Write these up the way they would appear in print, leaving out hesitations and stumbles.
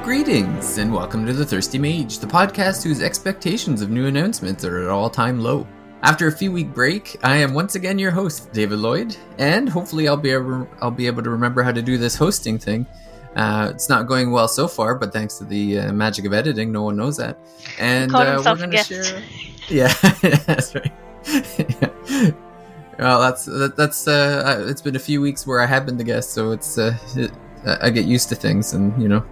Greetings, and welcome to The Thirsty Mage, the podcast whose expectations of new announcements are at an all-time low. After a few week break, I am once again your host, David Lloyd, and hopefully I'll be able to remember how to do this hosting thing. It's not going well so far, but thanks to the magic of editing, no one knows that. And we're going to share. Yeah, that's right. Yeah. Well, that's it's been a few weeks where I have been the guest, so I get used to things, and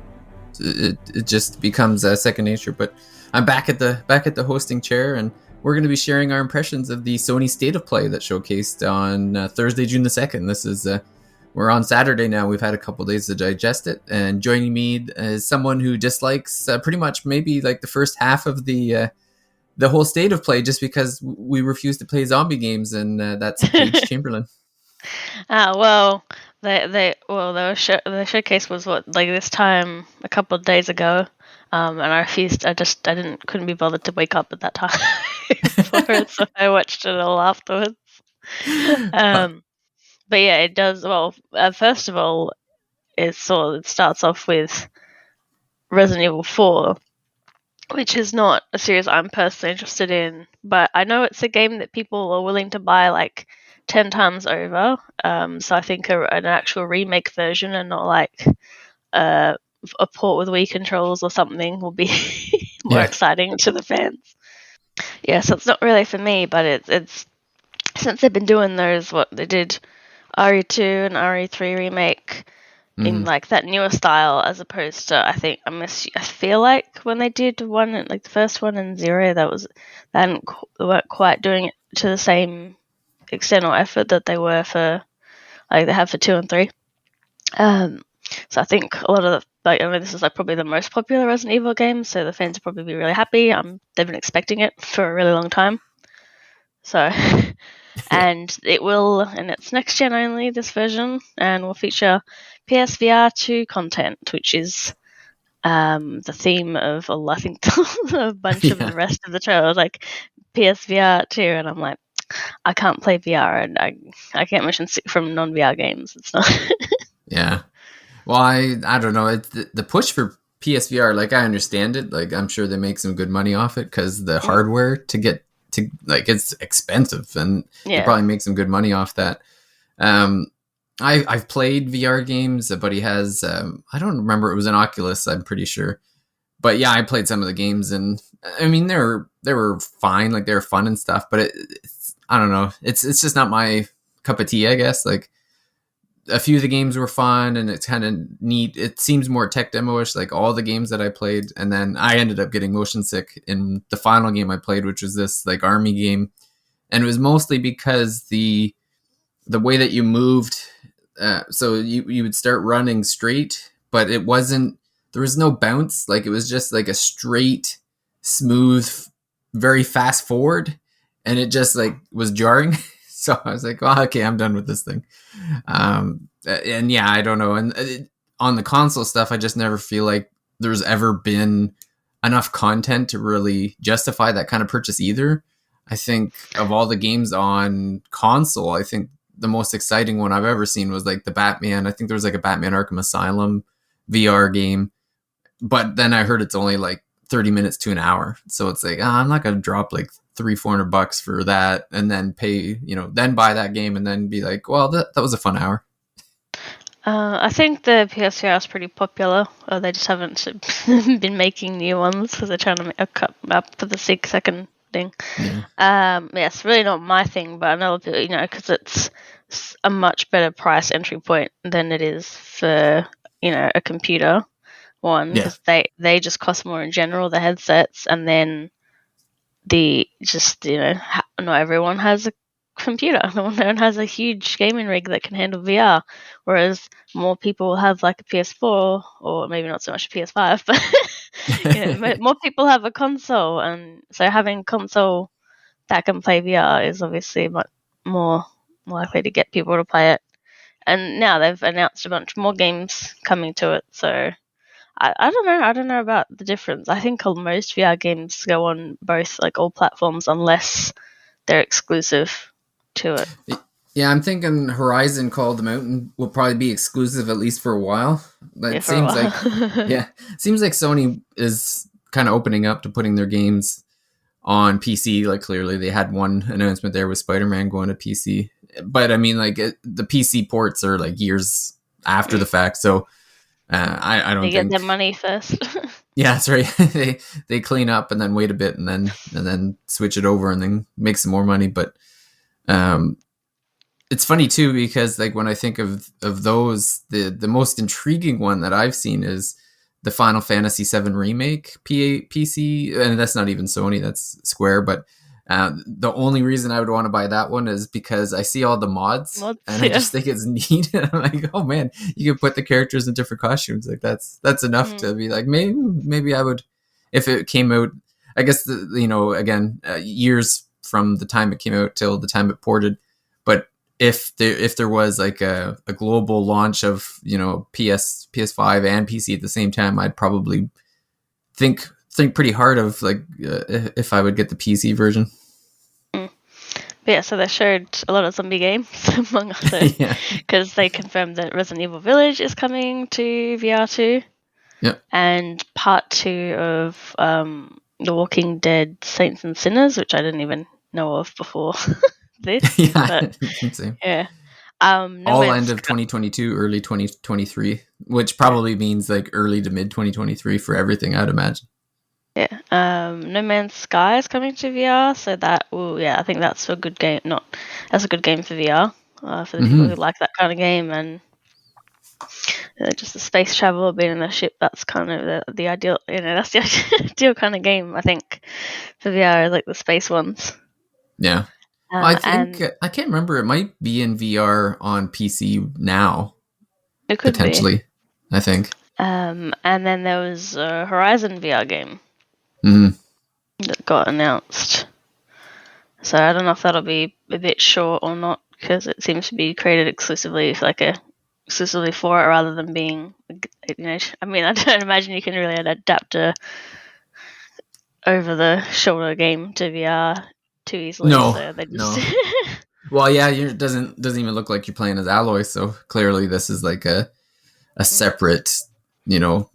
it just becomes second nature. But I'm back at the hosting chair, and we're going to be sharing our impressions of the Sony State of Play that showcased on Thursday, June the 2nd. This is we're on Saturday now. We've had a couple days to digest it, and joining me is someone who dislikes pretty much maybe like the first half of the whole State of Play just because we refuse to play zombie games, and that's Paige Chamberlain. The showcase was this time a couple of days ago, and I refused. Couldn't be bothered to wake up at that time for it, so I watched it all afterwards. But yeah, it does well. First of all, it starts off with Resident Evil 4, which is not a series I'm personally interested in, but I know it's a game that people are willing to buy like 10 times over. So I think an actual remake version and not like a port with Wii controls or something will be more exciting to the fans. Yeah, so it's not really for me, but it's since they've been doing those, what they did, RE2 and RE3 remake in like that newer style, as opposed to I feel like when they did one, like the first one in Zero, they weren't quite doing it to the same extent or effort that they were for like they have for 2 and 3. So I think a lot of this is like probably the most popular Resident Evil game, so the fans will probably be really happy. They've been expecting it for a really long time. So and it's next gen only, this version, and will feature PSVR 2 content, which is the theme of I think a bunch of the rest of the trailer, like PSVR 2, and I'm like, I can't play VR, and I can't mention from non-VR games. It's not. Yeah. Well, I don't know. It's the push for PSVR, like I understand it. Like I'm sure they make some good money off it because the hardware to get to like it's expensive, and they probably make some good money off that. I've played VR games. A buddy has. I don't remember. It was an Oculus. I'm pretty sure. But yeah, I played some of the games, and I mean they were fine. Like they were fun and stuff. But I don't know. It's just not my cup of tea, I guess. Like a few of the games were fun, and it's kind of neat. It seems more tech demo-ish, like all the games that I played. And then I ended up getting motion sick in the final game I played, which was this like army game. And it was mostly because the way that you moved. So you would start running straight, but there was no bounce. Like it was just like a straight, smooth, very fast forward. And it just like was jarring. So I was like, well, okay, I'm done with this thing. And yeah, I don't know. And on the console stuff, I just never feel like there's ever been enough content to really justify that kind of purchase either. I think of all the games on console, I think the most exciting one I've ever seen was like the Batman. I think there was like a Batman Arkham Asylum VR game. But then I heard it's only like 30 minutes to an hour. So it's like, I'm not going to drop like $300-$400 for that and then pay, then buy that game and then be like, well, that was a fun hour. I think the PSVR is pretty popular. They just haven't been making new ones because they're trying to make up for the 6 second thing. Yeah. It's really not my thing, but I know people, because it's a much better price entry point than it is for, a computer one, because they just cost more in general, the headsets, and then not everyone has a computer. No one has a huge gaming rig that can handle VR, whereas more people have like a PS4, or maybe not so much a PS5, but more people have a console, and so having a console that can play VR is obviously much more likely to get people to play it. And now they've announced a bunch more games coming to it, so I don't know. I don't know about the difference. I think most VR games go on both, like all platforms, unless they're exclusive to it. Yeah, I'm thinking Horizon Call of the Mountain will probably be exclusive at least for a while. Yeah, It for a seems like, while. yeah, seems like Sony is kind of opening up to putting their games on PC. Like clearly they had one announcement there with Spider-Man going to PC, but I mean like the PC ports are like years after the fact, so I They don't get their think. money first. Yeah, that's right. They clean up and then wait a bit and then switch it over and then make some more money. But um, it's funny too because like when I think of those, the most intriguing one that I've seen is the Final Fantasy VII remake PC, and that's not even Sony, that's Square. But the only reason I would want to buy that one is because I see all the mods Mods, and I yeah. just think it's neat. And I'm like, oh man, you can put the characters in different costumes. Like that's enough Mm. to be like maybe I would if it came out. I guess again years from the time it came out till the time it ported, but if there was like a global launch of PS5 and PC at the same time, I'd probably think pretty hard of like if I would get the PC version. Mm. But yeah, so they showed a lot of zombie games, among other, Yeah, because they confirmed that Resident Evil Village is coming to VR too, yeah, and part 2 of The Walking Dead Saints and Sinners, which I didn't even know of before this, yeah. but Same. yeah. No All end Man's of 2022, early 2023, which probably means like early to mid 2023 for everything, I'd imagine. Yeah. No Man's Sky is coming to VR, so that will, yeah, I think that's a good game. That's a good game for VR, for the people Hmm. who like that kind of game, and just the space travel, being in a ship. That's kind of the ideal. That's the ideal kind of game, I think, for VR, like the space ones. Yeah. Well, I think And I can't remember. It might be in VR on PC now, it could be. potentially. I think. And then there was a Horizon VR game Hmm. that got announced. So I don't know if that'll be a bit short or not, because it seems to be created exclusively for it rather than being, I mean, I don't imagine you can really adapt a over the shoulder game to VR too easily. No, So they just no. Well, yeah, it doesn't even look like you're playing as Alloy. So clearly, this is like a separate, you know,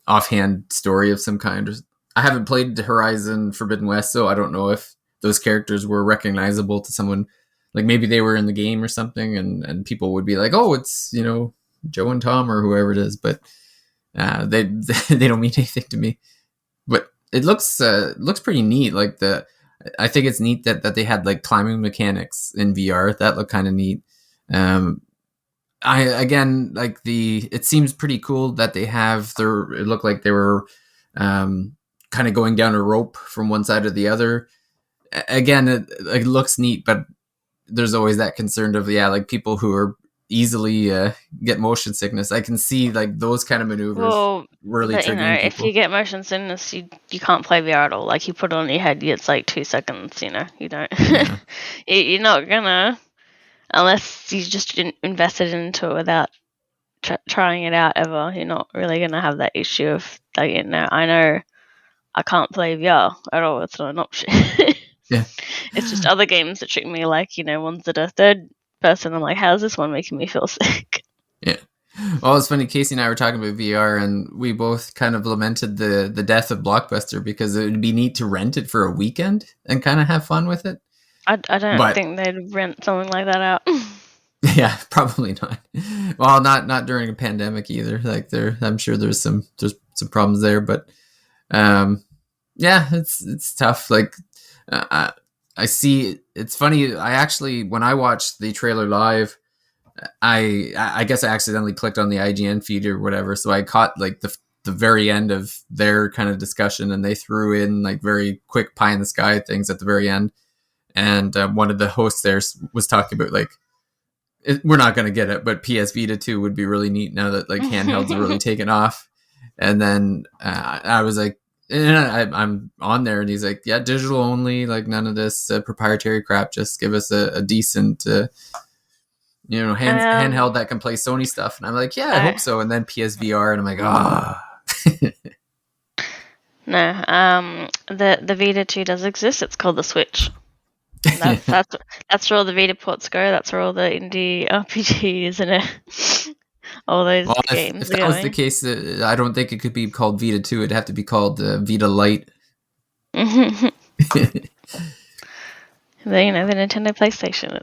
offhand story of some kind. I haven't played Horizon Forbidden West, so I don't know if those characters were recognizable to someone. Like maybe they were in the game or something, and people would be like, "Oh, it's Joe and Tom or whoever it is," but they they don't mean anything to me. But it looks pretty neat. Like I think it's neat that they had like climbing mechanics in VR. That looked kind of neat. Um, I again like it seems pretty cool that they have it looked like they were kind of going down a rope from one side to the other. Again, it looks neat, but there's always that concern of like people who are easily get motion sickness. I can see like those kind of maneuvers well, really but triggering if you people. get motion sickness, you can't play VR at all. Like you put it on your head, it's like 2 seconds. You don't. Yeah. You're not gonna, unless you just invested into it without trying it out ever. You're not really gonna have that issue of like, I know I can't play VR at all. It's not an option. Yeah. It's just other games that trick me, like ones that are third person. I'm like, how's this one making me feel sick? Yeah. Well, it's funny. Casey and I were talking about VR, and we both kind of lamented the death of Blockbuster because it would be neat to rent it for a weekend and kind of have fun with it. I don't But think they'd rent something like that out. yeah, probably not. Well, not during a pandemic either. Like I'm sure there's some problems there. But yeah, it's tough. Like I see. It's funny. I actually when I watched the trailer live. I guess I accidentally clicked on the IGN feed or whatever, so I caught like the very end of their kind of discussion, and they threw in like very quick pie in the sky things at the very end. And one of the hosts there was talking about like we're not going to get it, but PS Vita 2 would be really neat now that like handhelds are really taken off. And then I was like, I'm on there, and he's like, yeah, digital only, like none of this proprietary crap. Just give us a decent. Handheld that can play Sony stuff. And I'm like, yeah, I hope so. And then PSVR, and I'm like, ah. No, the Vita 2 does exist. It's called the Switch. And that's where all the Vita ports go. That's where all the indie RPGs and all those Well, if games are that was the going. case, I don't think it could be called Vita 2. It'd have to be called Vita Lite. The the Nintendo PlayStation.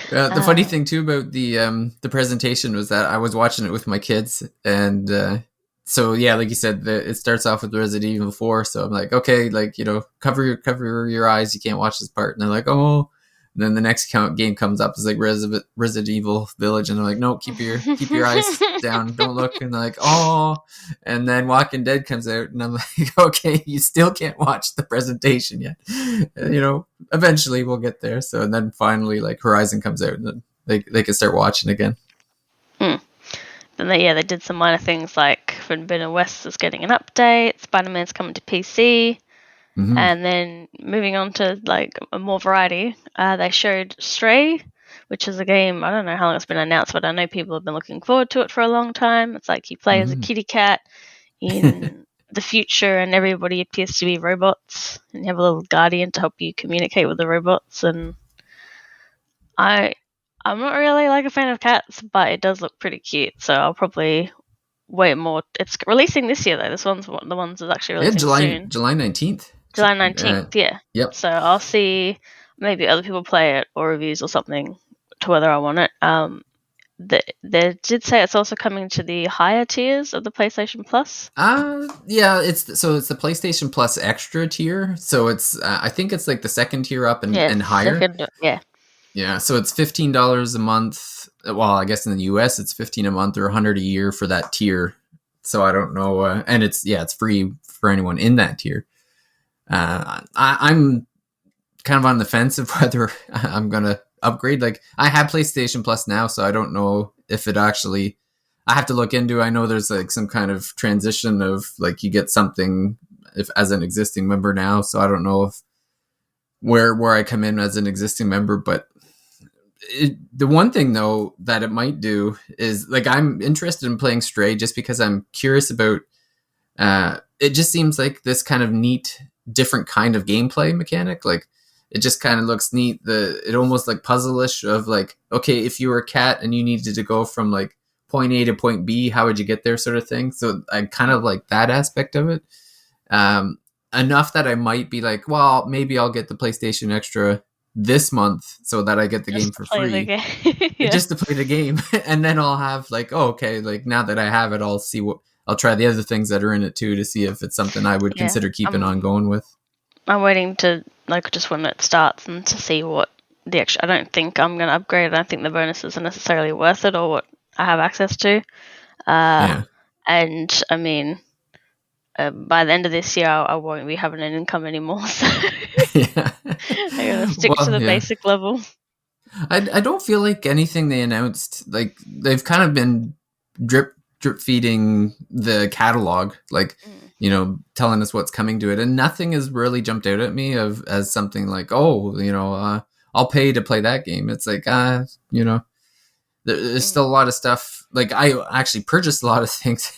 The funny thing too about the presentation was that I was watching it with my kids, and so yeah, like you said, it starts off with Resident Evil 4. So I'm like, okay, like cover your eyes, you can't watch this part. And they're like, oh. And then the next game comes up is like Resident Evil Village, and they're like, no, keep your eyes down, don't look. And they're like, oh. And then Walking Dead comes out, and I'm like, okay, you still can't watch the presentation yet. Eventually we'll get there. So, and then finally, like Horizon comes out, and then they can start watching again. Then they did some minor things like Forbidden West is getting an update, Spider-Man's coming to PC. Mm-hmm. And then moving on to like more variety, they showed Stray, which is a game, I don't know how long it's been announced, but I know people have been looking forward to it for a long time. It's like you play as a kitty cat in the future, and everybody appears to be robots, and you have a little guardian to help you communicate with the robots. And I'm not really like a fan of cats, but it does look pretty cute, so I'll probably wait more. It's releasing this year though. This one's one of the ones that's actually releasing soon. July 19th. July 19th, yeah. Yep. So I'll see maybe other people play it or reviews or something to whether I want it. They did say it's also coming to the higher tiers of the PlayStation Plus. Yeah, it's the PlayStation Plus Extra tier. So it's I think it's like the second tier up and higher. Yeah, so it's $15 a month. Well, I guess in the US it's $15 a month or $100 a year for that tier. So I don't know, and it's free for anyone in that tier. I'm kind of on the fence of whether I'm gonna upgrade. Like, I have PlayStation Plus now, so I don't know if it actually. I have to look into. I know there's like some kind of transition of like you get something if as an existing member now, so I don't know if where I come in as an existing member. But the one thing though that it might do is like I'm interested in playing Stray just because I'm curious about. It just seems like this kind of neat, different kind of gameplay mechanic. Like, it just kind of looks neat. It almost like puzzle-ish of like, okay, if you were a cat and you needed to go from like point A to point B, how would you get there, sort of thing. So I kind of like that aspect of it. Enough that I might be like, well, maybe I'll get the PlayStation Extra this month so that I get the game for free. Just to play the game. And then I'll have like, oh, okay, like now that I have it, I'll try the other things that are in it too to see if it's something I would consider keeping on going with. I'm waiting to like just when it starts and to see what the extra. I don't think I'm going to upgrade. I don't think the bonuses are necessarily worth it or what I have access to. And I mean, by the end of this year, I won't be having an income anymore. So I'm going to stick to the basic level. I don't feel like anything they announced, like they've kind of been drip feeding the catalog, like telling us what's coming to it, and nothing has really jumped out at me as something like, I'll pay to play that game. It's like there's still a lot of stuff. Like, I actually purchased a lot of things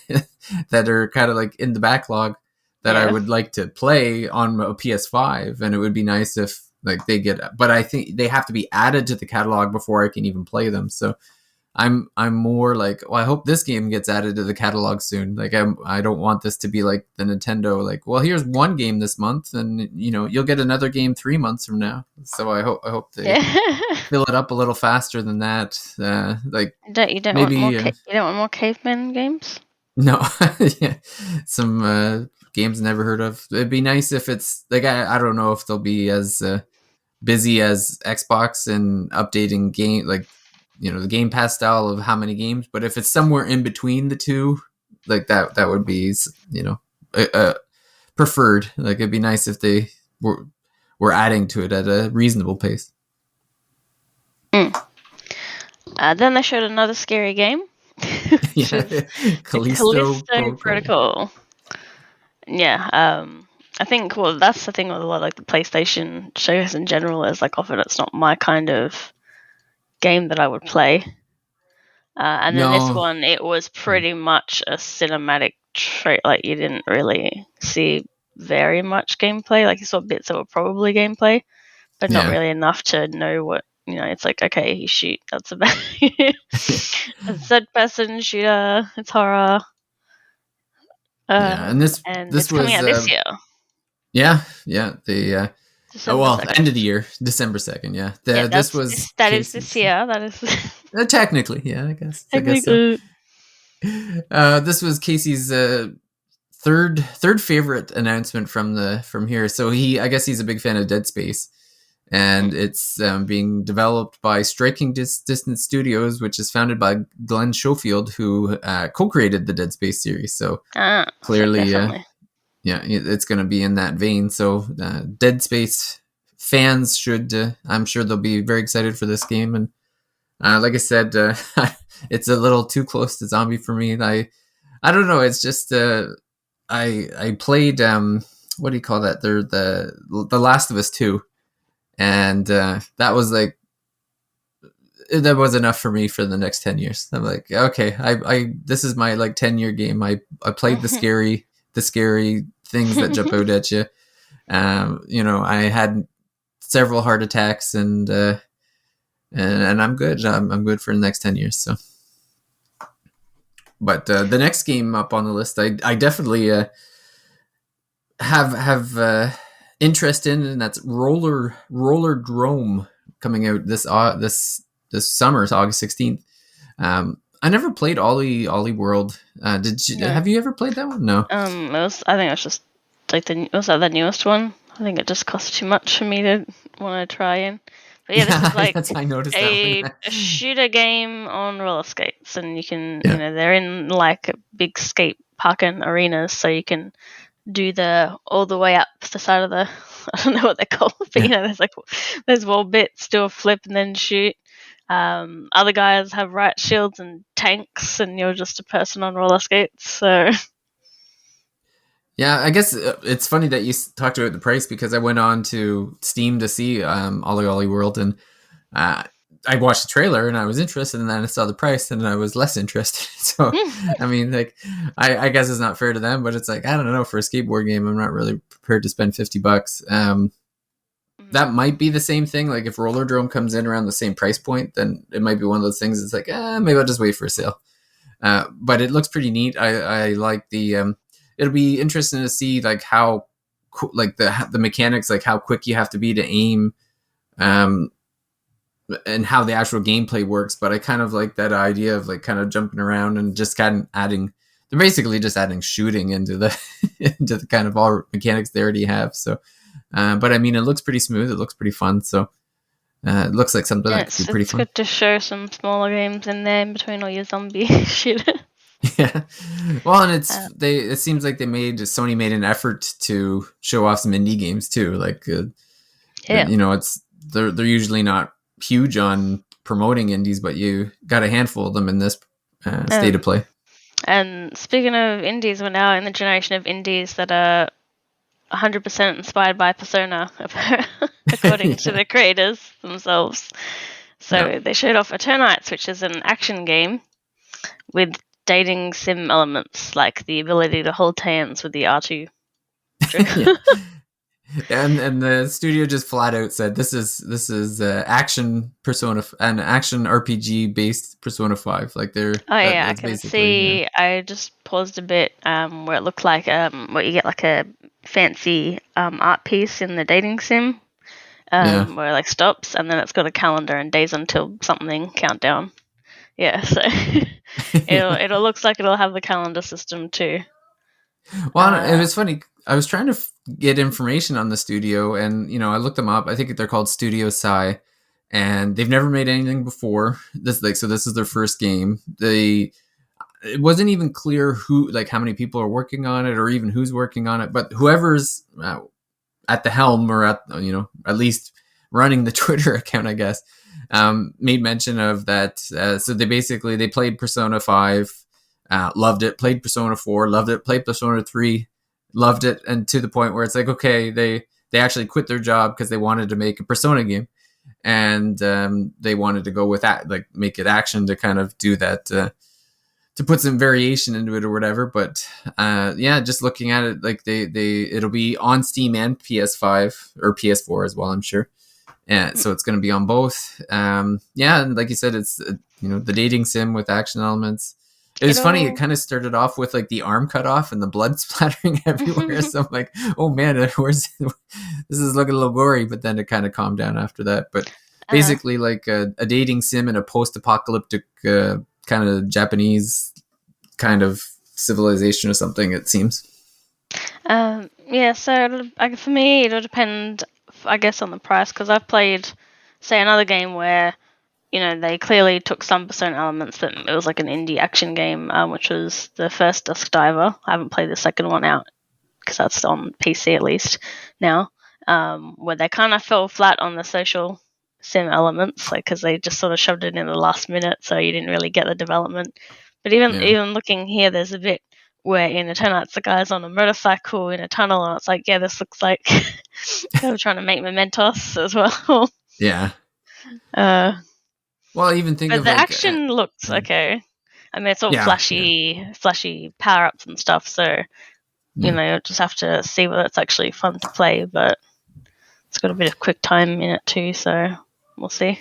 that are kind of like in the backlog that I would like to play on a PS5, and it would be nice if like they get, but I think they have to be added to the catalog before I can even play them. So I'm more like, well, I hope this game gets added to the catalog soon. Like, I don't want this to be like the Nintendo, like, well, here's one game this month, and you'll get another game 3 months from now. So I hope they fill it up a little faster than that. Like, you don't want more caveman games? No, some games never heard of. It'd be nice if it's like I don't know if they'll be as busy as Xbox and updating game, like the Game Pass style of how many games, but if it's somewhere in between the two, like that would be preferred. Like, it'd be nice if they were adding to it at a reasonable pace. Then they showed another scary game. Callisto Protocol. Yeah, I think that's the thing with a lot of like the PlayStation shows in general, is like often it's not my kind of game that I would play. And then this one, it was pretty much a cinematic trait. Like, you didn't really see very much gameplay. Like you saw bits that were probably gameplay, but not Yeah. really enough to know what, it's like, okay, you shoot, that's about it's a third person shooter, it's horror. Yeah, and And this it's coming was out this year, the December 2nd. end of the year, December 2nd. Yeah, Yeah, this was that is this Casey's. year. That is Technically, yeah, I guess so. technically. This was Casey's third favorite announcement from here. So I guess he's a big fan of Dead Space, and it's being developed by Striking Distance Studios, which is founded by Glenn Schofield, who co-created the Dead Space series. So clearly, definitely. yeah, it's going to be in that vein. So Dead Space fans should, I'm sure they'll be very excited for this game. And like I said, it's a little too close to zombie for me. I don't know. It's just I played what do you call that? They're the Last of Us 2, and that was like that was enough for me for the next 10 years. I'm like, okay, I this is my like 10-year game. I played the scary things that jump out at you. I had several heart attacks, and I'm good. I'm good for the next 10 years. So, but the next game up on the list, I definitely have interest in, and that's Roller Drome, coming out this summer. It's August 16th. I never played Ollie World. Did you? No. Have you ever played that one? No. I think it was just like the newest one. I think it just cost too much for me to want to try in. But yeah, this is like I noticed a that one. shooter game on roller skates, and you can, Yeah. they're in like big skate park and arenas, so you can do all the way up the side of the, I don't know what they're called, but there's wall bits, do a flip and then shoot. Other guys have riot shields and tanks, and you're just a person on roller skates. So Yeah, I guess it's funny that you talked about the price, because I went on to Steam to see Ollie World, and I watched the trailer and I was interested, and then I saw the price and I was less interested. So, I mean, like, I guess it's not fair to them, but it's like, I don't know, for a skateboard game, I'm not really prepared to spend $50. That might be the same thing. Like, if Roller Drome comes in around the same price point, then it might be one of those things. It's like, maybe I'll just wait for a sale. But it looks pretty neat. I like the. It'll be interesting to see like how, like the mechanics, like how quick you have to be to aim, and how the actual gameplay works. But I kind of like that idea of like kind of jumping around and just kind of adding. They're basically just adding shooting into the into the kind of all mechanics they already have. So, but I mean, it looks pretty smooth. It looks pretty fun. So. It looks like something that could be pretty fun. It's good to show some smaller games in there in between all your zombie shit. Yeah, well, and it seems like Sony made an effort to show off some indie games too. Like, they're usually not huge on promoting indies, but you got a handful of them in this state of play. And speaking of indies, we're now in the generation of indies that are 100% inspired by Persona, according to the creators themselves. So they showed off Eternights, which is an action game with dating sim elements, like the ability to hold hands with the R2 trigger. And the studio just flat out said this is action Persona, an action RPG based Persona 5. Like they're I can see. Yeah. I just paused a bit where it looked like what you get like a fancy art piece in the dating sim where it like stops, and then it's got a calendar and days until something countdown. Yeah, so it looks like it'll have the calendar system too. Well, it was funny. I was trying to get information on the studio, and I looked them up. I think they're called Studio Sai, and they've never made anything before. This is their first game. It wasn't even clear how many people are working on it, or even who's working on it. But whoever's at the helm, or at least running the Twitter account, I guess, made mention of that. So they played Persona 5, loved it, played Persona 4, loved it, played Persona 3, loved it, and to the point where it's like, okay, they actually quit their job because they wanted to make a Persona game, and they wanted to go with that, like make it action to kind of do that, to put some variation into it or whatever. But yeah, just looking at it, like they it'll be on Steam and PS5 or PS4 as well, I'm sure. And so it's going to be on both. Yeah, and like you said, it's the dating sim with action elements. It was funny. It kind of started off with like the arm cut off and the blood splattering everywhere. So I'm like, oh man, this is looking a little gory. But then it kind of calmed down after that. But basically, like a dating sim in a post-apocalyptic kind of Japanese kind of civilization or something. It seems. Yeah. So for me, it'll depend, I guess, on the price, because I've played, say, another game where they clearly took some Persona elements, but it was like an indie action game, which was the first Dusk Diver. I haven't played the second one out because that's on PC at least now, where they kind of fell flat on the social sim elements, like because they just sort of shoved it in the last minute, so you didn't really get the development. But even looking here, there's a bit where in Eternites the guy's on a motorcycle in a tunnel, and it's like, yeah, this looks like they were trying to make Mementos as well. Yeah. Well, I even think but of the like action looks okay. I mean, it's all flashy power-ups and stuff, so you'll just have to see whether it's actually fun to play, but it's got a bit of quick time in it too, so we'll see.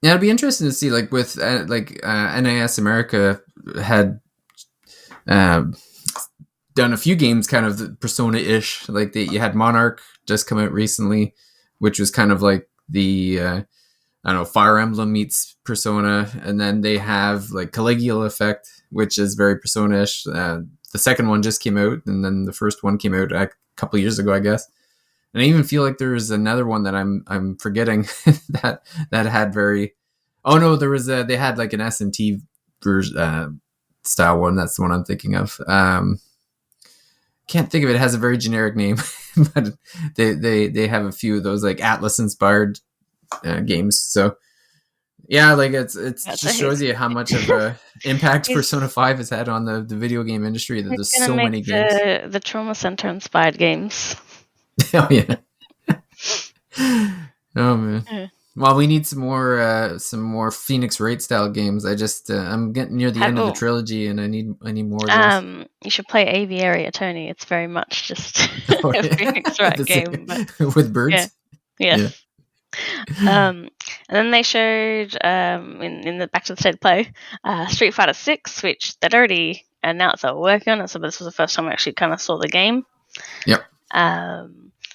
Yeah, it'll be interesting to see, like with NIS America had done a few games kind of Persona-ish, like you had Monarch just come out recently, which was kind of like the I don't know, Fire Emblem meets Persona, and then they have like Caligula Effect, which is very Persona-ish. The second one just came out, and then the first one came out a couple of years ago, I guess. And I even feel like there's another one that I'm forgetting that had very. Oh no, there was they had like an SMT version style one. That's the one I'm thinking of. Can't think of it. It has a very generic name, but they have a few of those like Atlas inspired games. So yeah, like it just shows you how much of a impact Persona 5 has had on the video game industry, that there's so many games. The Trauma Center inspired games. Oh yeah. Oh man. Yeah. Well, we need some more Phoenix Wright style games. I'm getting near the end of the trilogy, and I need more of those. You should play Aviary Attorney. It's very much just a Phoenix Wright game, but with birds. Yeah. And then they showed in the Back to the State of Play Street Fighter VI, which they'd already announced they were working on it, so this was the first time I actually kind of saw the game. Yep.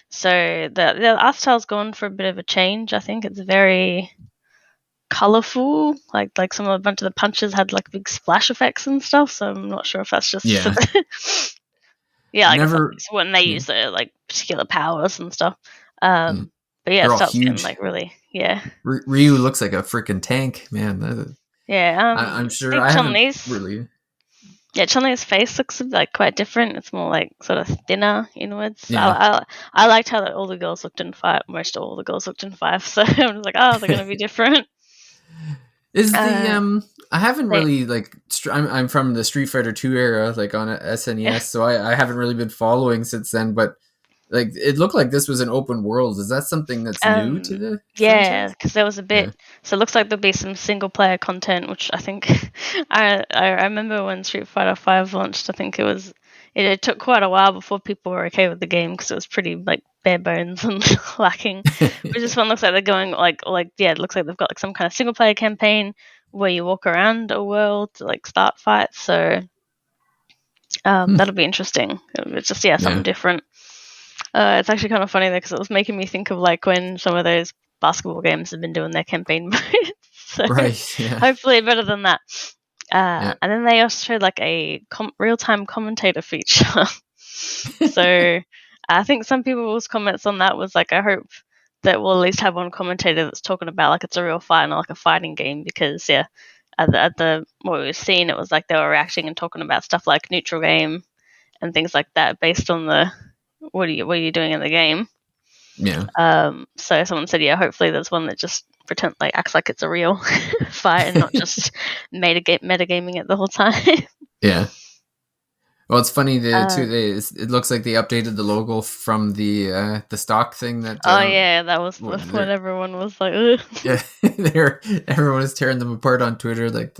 So the art style's gone for a bit of a change. I think it's very colourful. Like a bunch of the punches had like big splash effects and stuff. So I'm not sure if that's just when they use their like particular powers and stuff. But yeah, it starts getting like really Ryu looks like a freaking tank, man. I'm sure I haven't really. Yeah, Chun-Li's face looks like quite different. It's more like sort of thinner inwards. Yeah. I liked how all the girls looked in 5. Most all the girls looked in 5. So I was like, oh, they're going to be different. Is the I haven't really like I'm from the Street Fighter 2 era, like on a SNES, so I haven't really been following since then. But like it looked like this was an open world. Is that something that's new to the? Yeah, because there was a bit. Yeah. So it looks like there'll be some single player content, which I think I remember when Street Fighter V launched. I think it took quite a while before people were okay with the game because it was pretty like bare bones and lacking. But this one looks like they're going it looks like they've got like some kind of single player campaign where you walk around a world to like start fights. So that'll be interesting. It's just something different. It's actually kind of funny though because it was making me think of like when some of those basketball games have been doing their campaign modes. So hopefully better than that. And then they also showed like a real-time commentator feature. So I think some people's comments on that was like, I hope that we'll at least have one commentator that's talking about like it's a real fight, not like a fighting game, because at the what we were seeing, it was like they were reacting and talking about stuff like neutral game and things like that based on the what are you doing in the game. Yeah. So someone said, hopefully there's one that just acts like it's a real fight and not just metagaming it the whole time. Yeah. Well, it's funny Uh, too. It looks like they updated the logo from the stock thing that oh yeah, that was when they're everyone was like, ugh. yeah they're everyone was tearing them apart on Twitter like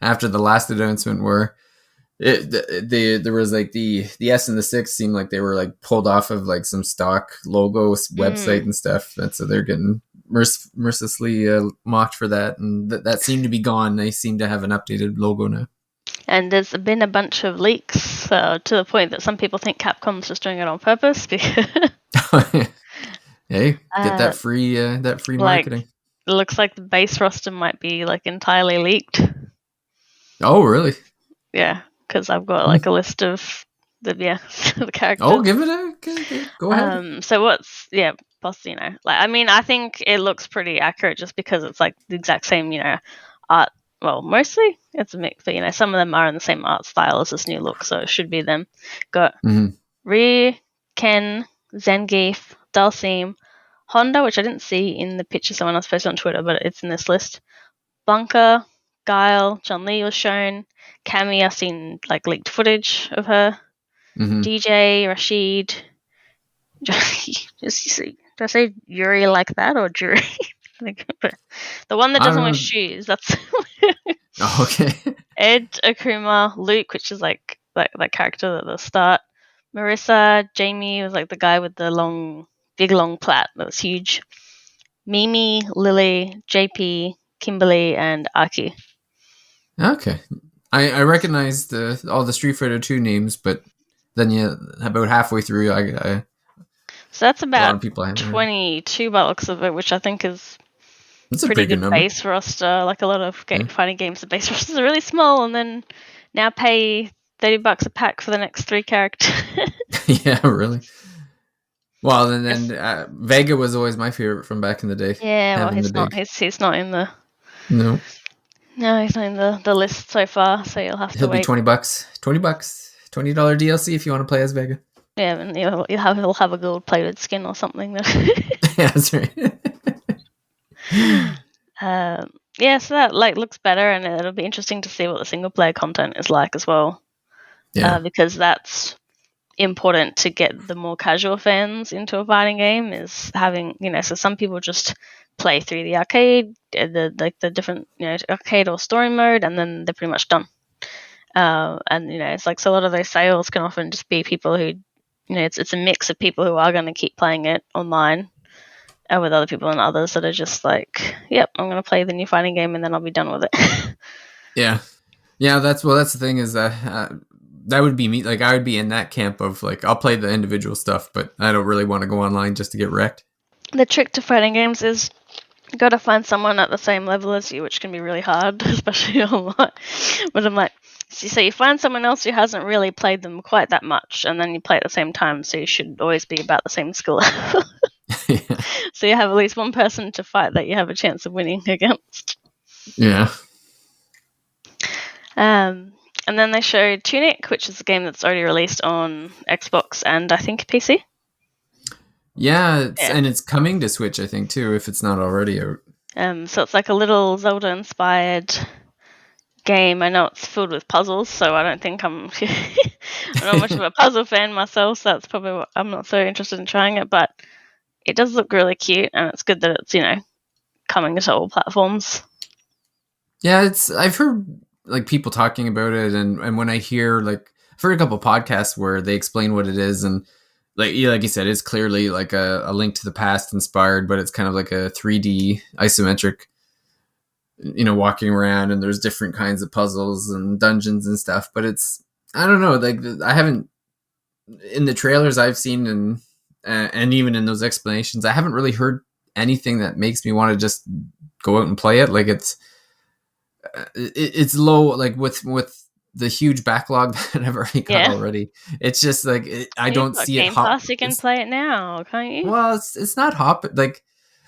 after the last announcement where there was like the S and the six seemed like they were like pulled off of like some stock logos website Mm. and stuff, and so they're getting mercilessly mocked for that, and that seemed to be gone. They seem to have an updated logo now. And there's been a bunch of leaks to the point that some people think Capcom's just doing it on purpose because, Hey, get uh, that free like, marketing. it looks like the base roster might be like entirely leaked. Oh, really? Yeah, because I've got Hmm. like a list of the Oh, characters. give it a go ahead. So what's possibly like I mean I think it looks pretty accurate just because it's like the exact same art. Well, mostly it's a mix, but some of them are in the same art style as this new look, so it should be them. Got Hmm. Ryu, Ken, Zangief, Dalsim, Honda, which I didn't see in the picture someone else posted on Twitter, but it's in this list. Blanca, Guile, John Lee was shown. Cammy, I've seen like leaked footage of her. Hmm. DJ, Rashid. Did I say Yuri like that or Jury? Like, the one that I doesn't don't wear know. shoes. That's Oh, okay. Ed, Akuma, Luke, which is like that character at the start. Marissa, Jamie was like the guy with the big long plait that was huge. Mimi, Lily, JP, Kimberly, and Aki. Okay. I recognize all the Street Fighter 2 names, but then yeah, about halfway through, So that's a lot about of people I haven't heard. 22 by the looks of it, which I think is That's a pretty pretty good good number. base roster. Like a lot of Yeah. fighting games, the base rosters are really small, and then now pay $30 a pack for the next three characters. Yeah, really. Well, and Yes. then Vega was always my favorite from back in the day. Yeah, well, Having the he's not. big He's not in the. no, No, he's not in the list so far. So you'll have to he'll be wait. $20. $20 DLC if you want to play as Vega. Yeah, and he'll have a gold plated skin or something. Yeah, that's right. Yeah, so that like looks better, and it'll be interesting to see what the single player content is like as well, Yeah. because that's important to get the more casual fans into a fighting game. Is having so some people just play through the arcade, the different arcade or story mode, and then they're pretty much done. And it's like so a lot of those sales can often just be people who it's a mix of people who are going to keep playing it online with other people and others that are just like, yep, I'm going to play the new fighting game and then I'll be done with it. Yeah. Yeah, that's the thing is that that would be me. Like I would be in that camp of like I'll play the individual stuff, but I don't really want to go online just to get wrecked. The trick to fighting games is you got to find someone at the same level as you, which can be really hard, especially online. But I'm like, so you find someone else who hasn't really played them quite that much, and then you play at the same time, so you should always be about the same skill level. Yeah. So you have at least one person to fight that you have a chance of winning against. Yeah. And then they showed Tunic, which is a game that's already released on Xbox and I think PC. Yeah, Yeah. and it's coming to Switch, I think, too, if it's not already out. So it's like a little Zelda-inspired game. I know it's filled with puzzles, so I don't think I'm not much of a puzzle fan myself, so that's probably what I'm not so interested in trying it. But it does look really cute, and it's good that it's coming to all platforms. Yeah, I've heard like people talking about it, and when I hear like I've heard a couple podcasts where they explain what it is, and like you said, it's clearly like a Link to the Past inspired, but it's kind of like a 3D isometric, walking around, and there's different kinds of puzzles and dungeons and stuff. But I don't know, like I haven't in the trailers I've seen and even in those explanations, I haven't really heard anything that makes me want to just go out and play it. Like it's low, like with the huge backlog that I've already got already. It's just like I You've don't got see it Game hop. Pass, you can play it now, can't you? Well, it's not hop like.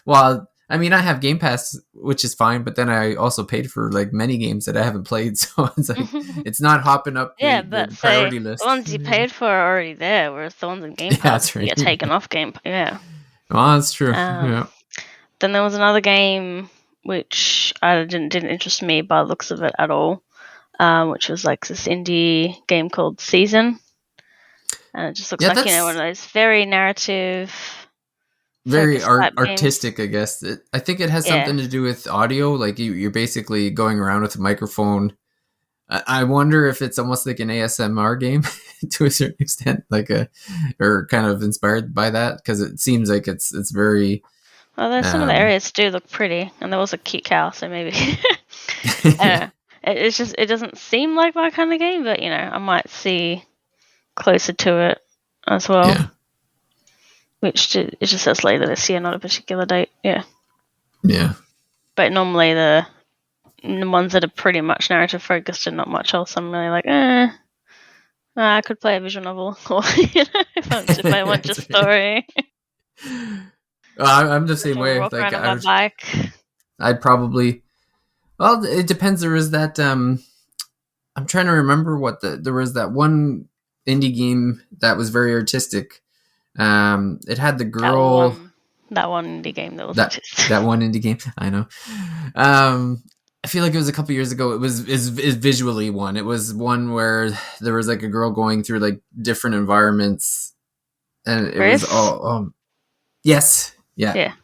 Well, I mean, I have Game Pass, which is fine, but then I also paid for like many games that I haven't played, so it's like it's not hopping up Yeah, the but say priority the list. ones you paid for are already there, whereas the ones in Game Yeah, Pass that's can right. get taken off Game Pass. Yeah. Oh, that's true. Um, Yeah. then there was another game which I didn't interest me by the looks of it at all. which was like this indie game called Season. And it just looks Yeah, like, one that's of those very narrative very focused type games. artistic, I guess. I think it has Yeah. something to do with audio. Like you're basically going around with a microphone. I wonder if it's almost like an ASMR game to a certain extent, or kind of inspired by that, because it seems like it's very. Although some of the Um, areas do look pretty, and there was a cute cow, so maybe. I don't know. It's just, it doesn't seem like my kind of game, but I might see closer to it as well. yeah, It just says later this year, not a particular date. Yeah. yeah. But normally the ones that are pretty much narrative focused and not much else, I'm really like, I could play a visual novel, or if I want just story. I'm the same Or way. walk Like around on my bike. I'd probably. Well, it depends. There is that. I'm trying to remember there was that one indie game that was very artistic. It had the girl. That one indie game that was that one indie game. I know. I feel like it was a couple years ago. It was is visually one. It was one where there was like a girl going through like different environments, and it was all. Yes, yeah,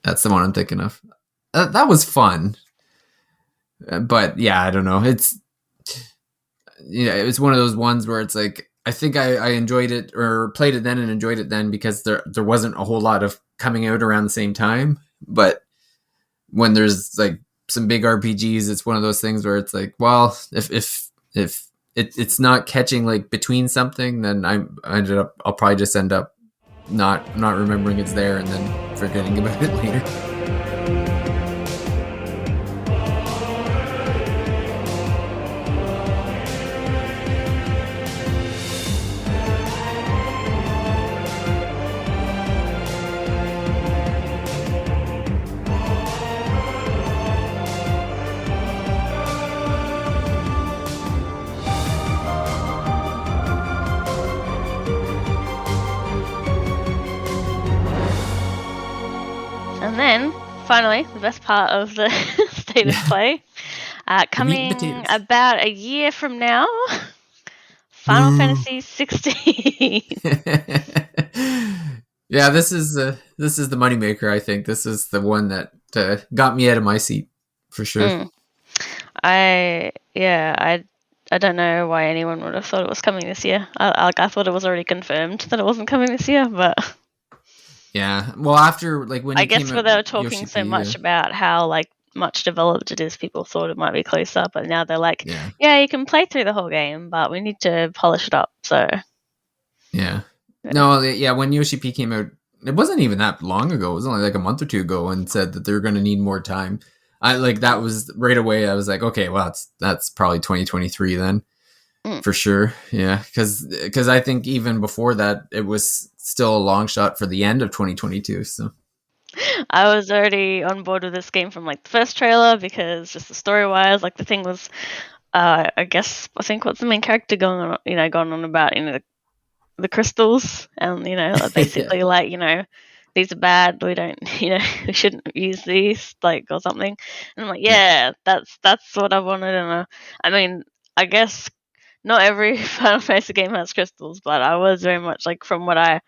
that's the one I'm thinking of. That was fun, but yeah, I don't know. It was one of those ones where it's like I think I enjoyed it or played it then and enjoyed it then because there wasn't a whole lot of coming out around the same time. But when there's like some big RPGs, it's one of those things where it's like, well, if it's not catching like between something, then I'll probably just end up not remembering it's there and then forgetting about it later. And then, finally, the best part of the state of play, coming about a year from now, Final Fantasy XVI. Yeah, this is the moneymaker. I think this is the one that got me out of my seat for sure. I don't know why anyone would have thought it was coming this year. I thought it was already confirmed that it wasn't coming this year, but yeah. Well, after like when I guess when they were talking so much about how like much developed it is, people thought it might be closer, but now they're like, yeah, you can play through the whole game, but we need to polish it up. So yeah. No, yeah. When Yoshi P came out, it wasn't even that long ago. It was only like a month or two ago, and said that they're going to need more time. That was right away. I was like, okay, well, that's probably 2023 then, for sure. Yeah, because I think even before that, it was still a long shot for the end of 2022. So I was already on board with this game from like the first trailer because just the story wise, like the thing was, I think what's the main character going on about the crystals and basically like these are bad, we don't we shouldn't use these, like, or something. And I'm like, that's what I wanted. And I mean, I guess not every Final Fantasy game has crystals, but I was very much like, from what I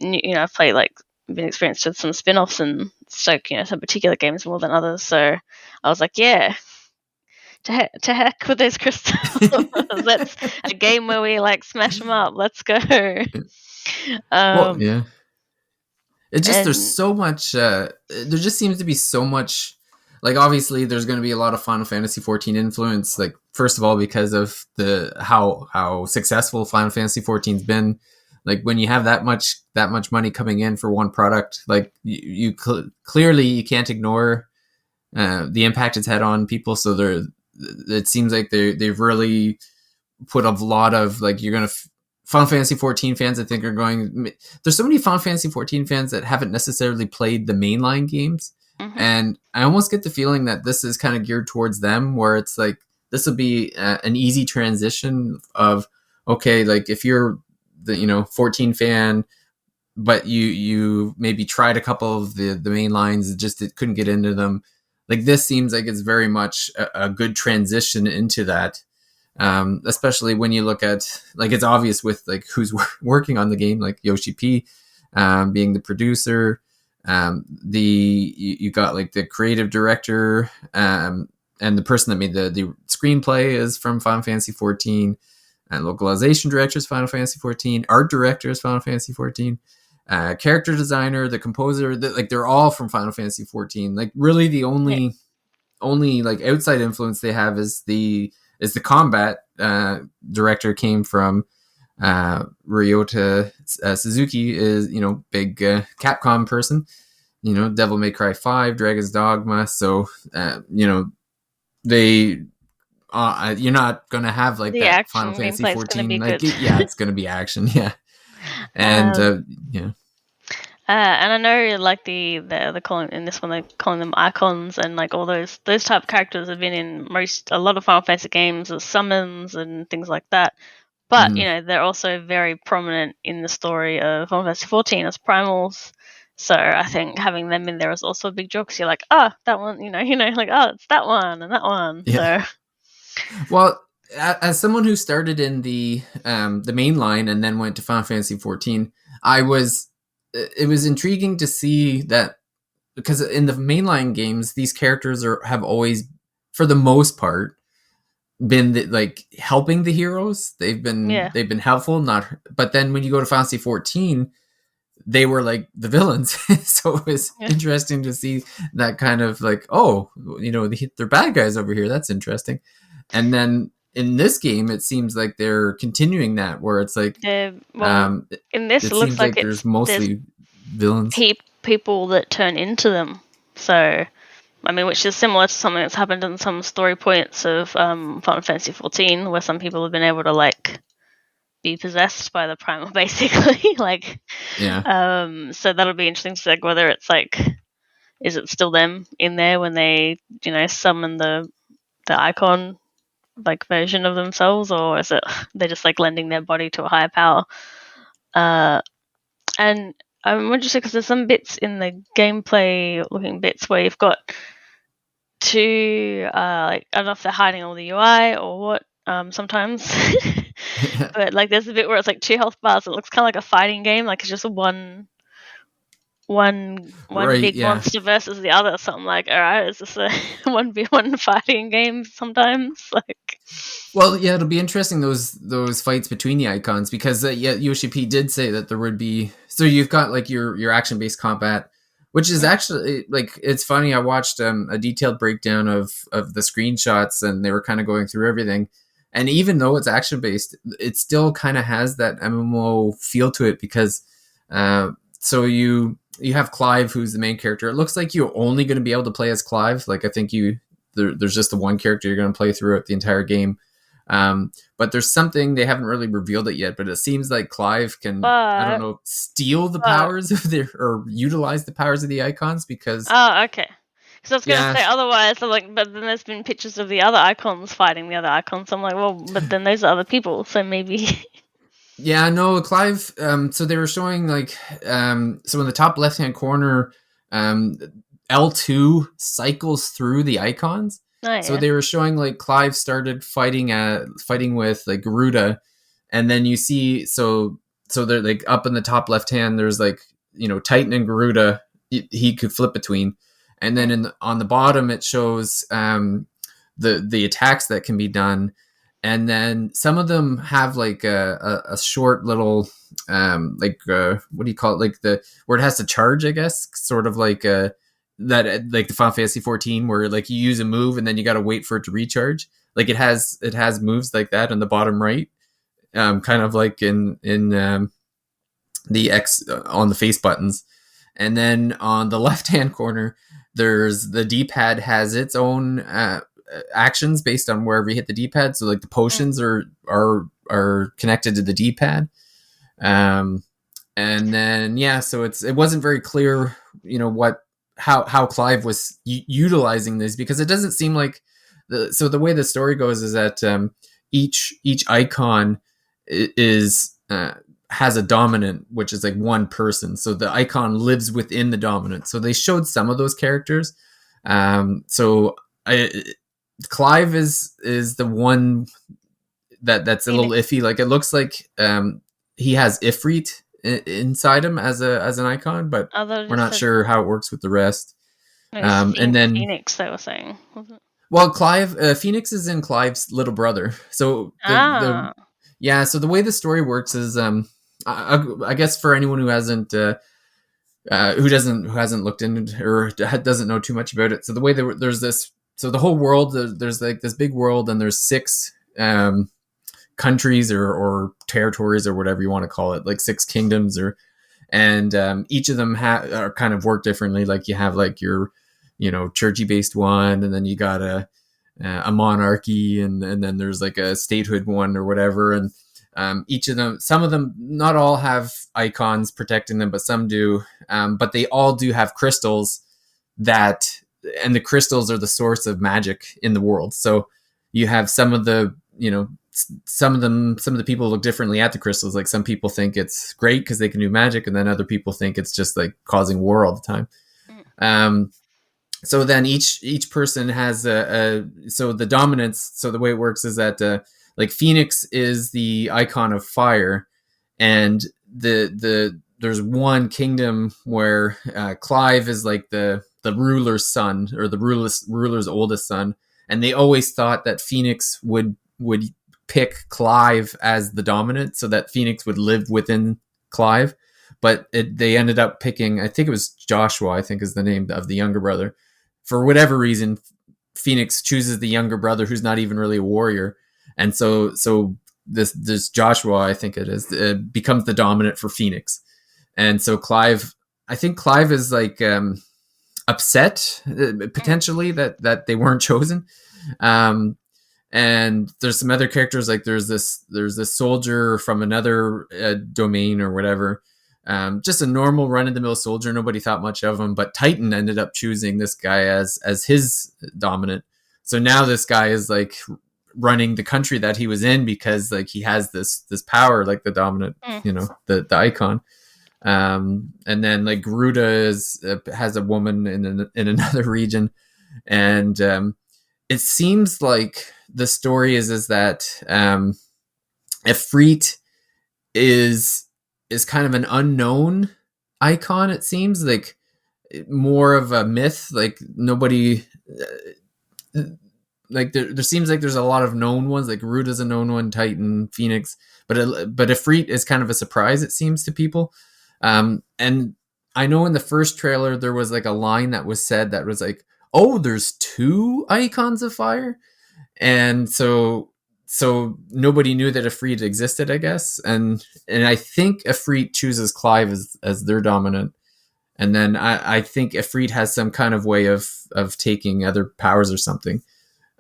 knew, I've played, like, been experienced with some spin-offs and like some particular games more than others, so I was like, yeah, to heck with those crystals. That's a game where we like smash them up. Let's go. Well, yeah. It just there's so much. There just seems to be so much. Like, obviously, there's going to be a lot of Final Fantasy XIV influence. Like, first of all, because of how successful Final Fantasy XIV's been. Like, when you have that much money coming in for one product, like you clearly you can't ignore the impact it's had on people. So it seems like they've really put a lot of, like, you're gonna Final Fantasy XIV fans, I think, are going. There's so many Final Fantasy XIV fans that haven't necessarily played the mainline games, and I almost get the feeling that this is kind of geared towards them, where it's like this will be an easy transition of, okay, like if you're the 14 fan, but you maybe tried a couple of the main lines, just couldn't get into them. Like, this seems like it's very much a good transition into that. Especially when you look at, like, it's obvious with like who's working on the game, like Yoshi P, being the producer. You got like the creative director, and the person that made the screenplay is from Final Fantasy 14, and localization director is Final Fantasy 14, art director is Final Fantasy 14, character designer, the composer, like they're all from Final Fantasy 14. Like really, the only like outside influence they have is the combat director came from Ryota Suzuki, is big Capcom person, Devil May Cry 5, Dragon's Dogma. So they you're not gonna have like The that action Final Fantasy gameplay is going to be 14 like good. yeah, it's gonna be action. Yeah. And yeah. And I know, like the calling in this one, they're calling them icons, and like all those type of characters have been in a lot of Final Fantasy games as summons and things like that. But Mhm. they're also very prominent in the story of Final Fantasy 14 as primals. So I think having them in there is also a big draw because you're like, that one, like it's that one and that one. Yeah. So Well, as someone who started in the main line and then went to Final Fantasy 14, it was intriguing to see that, because in the mainline games, these characters have always, for the most part, been like helping the heroes. yeah, They've been helpful, not. But then when you go to Final Fantasy 14, they were like the villains. So it was yeah. interesting to see that kind of like, oh, they're bad guys over here. That's interesting. And then in this game, it seems like they're continuing that, where it's like, Well, in this, it it looks seems like like there's mostly villains. people that turn into them. So I mean, which is similar to something that's happened in some story points of Final Fantasy XIV, where some people have been able to like be possessed by the primal, basically. Like, Yeah. so that'll be interesting to see like, whether it's like, is it still them in there when they, summon the icon like version of themselves, or is it they're just like lending their body to a higher power? And I'm interested because there's some bits in the gameplay looking bits where you've got to like, I don't know if they're hiding all the UI or what, sometimes. But like there's a bit where it's like 2 health bars. It looks kind of like a fighting game, like it's just one Right. big Yeah. monster versus the other. So I'm like, all right, is this a 1v1 fighting game sometimes? Like, Well, yeah, it'll be interesting, those fights between the icons, because yeah, Yoshi P did say that there would be. So you've got like your action based combat, which is actually like, it's funny. I watched a detailed breakdown of the screenshots, and they were kind of going through everything. And even though it's action based, it still kind of has that MMO feel to it, because so you have Clive, who's the main character. It looks like you're only going to be able to play as Clive. Like I think there's just the one character you're going to play throughout the entire game. But there's something, they haven't really revealed it yet, but it seems like Clive can, I don't but know, steal the but powers of or utilize the powers of the icons, because oh, okay. Because I was gonna yeah, say otherwise, I'm like, but then there's been pictures of the other icons fighting the other icons. So I'm like, well, but then those are other people, so maybe. yeah, no, Clive. So they were showing like, so in the top left hand corner, um, L2 cycles through the icons. Oh So yeah. they were showing like Clive started fighting with like Garuda, and then you see, so they're like up in the top left hand. There's like, Titan and Garuda. He could flip between, and then on the bottom it shows the attacks that can be done, and then some of them have like a short little like what do you call it, like the where it has to charge, I guess, sort of like that, like the Final Fantasy 14, where like you use a move and then you got to wait for it to recharge. Like it has moves like that in the bottom right, kind of like in the X on the face buttons. And then on the left hand corner, there's the D-pad has its own actions based on wherever you hit the D-pad. So like the potions are connected to the D-pad. And then yeah, so it wasn't very clear, how Clive was utilizing this, because it doesn't seem like the way the story goes is that each icon is has a dominant, which is like one person. So the icon lives within the dominant. So they showed some of those characters. So Clive is the one that's a little Phoenix. iffy. Like it looks like he has Ifrit inside him as an icon, but I thought it we're just not said sure how it works with the rest. no, it's And then, Phoenix. They were saying, wasn't it? well, Clive Phoenix is in Clive's little brother. So the Ah, yeah, so the way the story works is I guess for anyone who hasn't who hasn't looked into or doesn't know too much about it. So the way there's this, so the whole world, there's like this big world, and there's six countries or territories or whatever you want to call it, like six kingdoms, or and each of them are kind of work differently. Like you have like your churchy based one, and then you got a monarchy, and then there's like a statehood one or whatever, and each of them, some of them, not all have icons protecting them, but some do. But they all do have crystals and the crystals are the source of magic in the world. So you have some of the, some of the people look differently at the crystals. Like some people think it's great because they can do magic, and then other people think it's just like causing war all the time. So then each person has so the dominance. So the way it works is that like Phoenix is the icon of fire, and there's one kingdom where Clive is like the ruler's son, or the ruler's oldest son, and they always thought that Phoenix would pick Clive as the dominant, so that Phoenix would live within Clive. But they ended up picking, I think it was Joshua, I think is the name of the younger brother. For whatever reason, Phoenix chooses the younger brother, who's not even really a warrior, and so this Joshua, I think it is, becomes the dominant for Phoenix. And so Clive, I think Clive is like upset potentially that they weren't chosen. And there's some other characters, like there's this soldier from another domain or whatever. Just a normal run-of-the-mill soldier. Nobody thought much of him, but Titan ended up choosing this guy as his dominant. So now this guy is like running the country that he was in, because like he has this power, like the dominant, the icon. And then like Garuda has a woman in another region, and it seems like the story is that Ifrit is kind of an unknown icon. It seems like more of a myth. Like nobody, like there seems like there's a lot of known ones. Like Garuda's a known one, Titan, Phoenix, but Ifrit is kind of a surprise, it seems, to people. And I know in the first trailer there was like a line that was said that was like, "Oh, there's two icons of fire," and so nobody knew that Ifrit existed, I guess. And I think Ifrit chooses Clive as their dominant, and then I think Ifrit has some kind of way of taking other powers or something.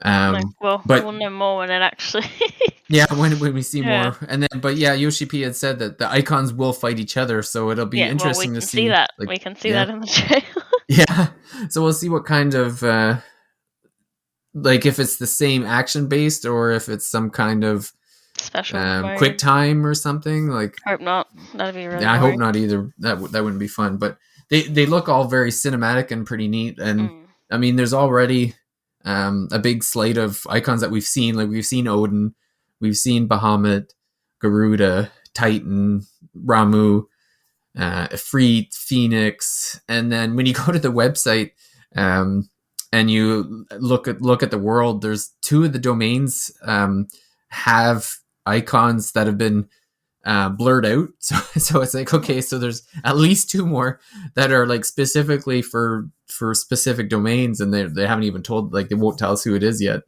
well, But we'll know more when it actually. yeah, when we see Yeah. more, and then but yeah, Yoshi P had said that the icons will fight each other, so it'll be Yeah, well, we interesting to can see see. that. Like, We can see yeah, that in the trailer. yeah. So we'll see what kind of like if it's the same action based, or if it's some kind of Special quick mode. time or something. Like, Hope not. That'd be really yeah, I hope boring. not either. That wouldn't be fun. But they look all very cinematic and pretty neat. And I mean, there's already a big slate of icons that we've seen. Like we've seen Odin, we've seen Bahamut, Garuda, Titan, Ramu, Ifrit, Phoenix, and then when you go to the website and you look at the world, there's two of the domains have icons that have been blurred out. So it's like, okay, so there's at least two more that are like specifically for specific domains, and they haven't even told, like they won't tell us who it is yet.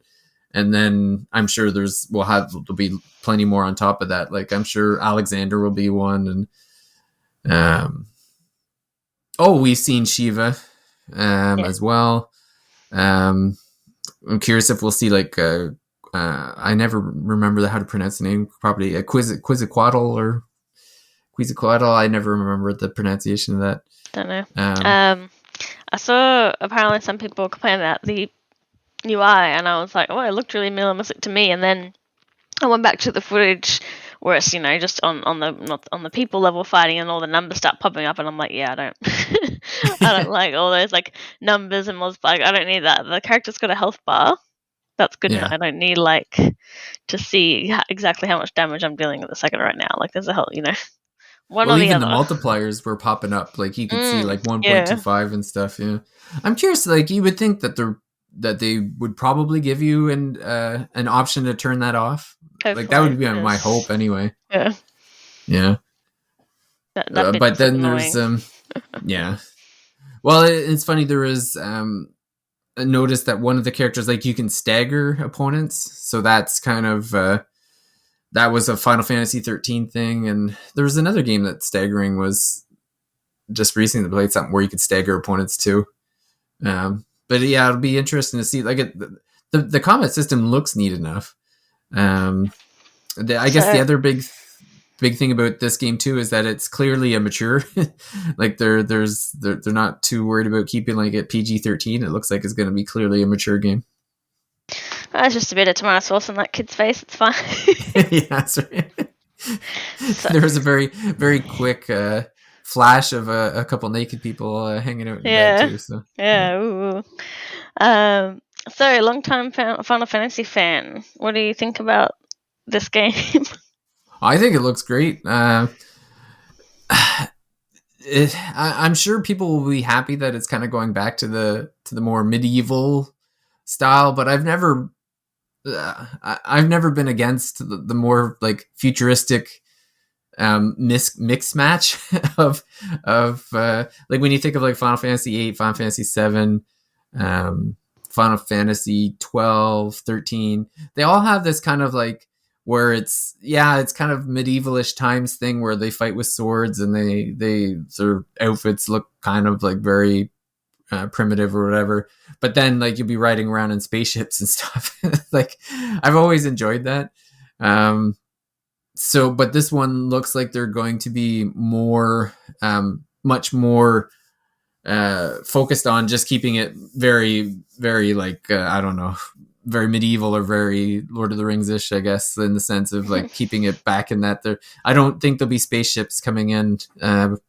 And then I'm sure there'll be plenty more on top of that. Like I'm sure Alexander will be one, and we've seen Shiva as well. I'm curious if we'll see like I never remember how to pronounce the name properly. Quetzalcoatl or Quetzalcoatl. I never remember the pronunciation of that. Don't know. I saw apparently some people complaining about the UI, and I was like, oh, it looked really minimalistic to me. And then I went back to the footage where it's just on the people level fighting, and all the numbers start popping up, and I'm like, yeah, I don't I don't like all those like numbers and like I don't need that. The character's got a health bar, that's good enough. Yeah. I don't need like to see exactly how much damage I'm dealing at the second right now. Like there's a whole, one Well, or the even the other. multipliers were popping up. Like you could see like Yeah, 1.25 and stuff. Yeah. I'm curious. Like you would think that they would probably give you an option to turn that off. Like that hopefully. would be my hope anyway. Yeah, Yeah. that bit But is then there's annoying. yeah. Well, it's funny. There is a notice that one of the characters, like you can stagger opponents, so that's kind of that was a Final Fantasy 13 thing, and there was another game that staggering was just recently played something where you could stagger opponents too. But yeah, it'll be interesting to see. Like the combat system looks neat enough. I guess the So, other big thing about this game too is that it's clearly a mature. Like they're not too worried about keeping like it PG-13. It looks like it's going to be clearly a mature game. it's just a bit of tomato sauce on that kid's face. It's fine. Yeah, that's right. So, There was a very very quick flash of a couple naked people hanging out in bed yeah, too. So yeah. yeah. Ooh. Um, so long time Final Fantasy fan. What do you think about this game? I think it looks great. I'm sure people will be happy that it's kind of going back to the more medieval style, but I've never been against the more like futuristic mix match of like when you think of like Final Fantasy 8, Final Fantasy 7, Final Fantasy 12, 13, they all have this kind of like where it's kind of medievalish times thing where they fight with swords and they their outfits look kind of like very primitive or whatever, but then like you'll be riding around in spaceships and stuff. Like I've always enjoyed that. So but this one looks like they're going to be more much more focused on just keeping it very very like I don't know, very medieval or very Lord of the Rings-ish, I guess, in the sense of like keeping it back in that there. I don't think there'll be spaceships coming in, to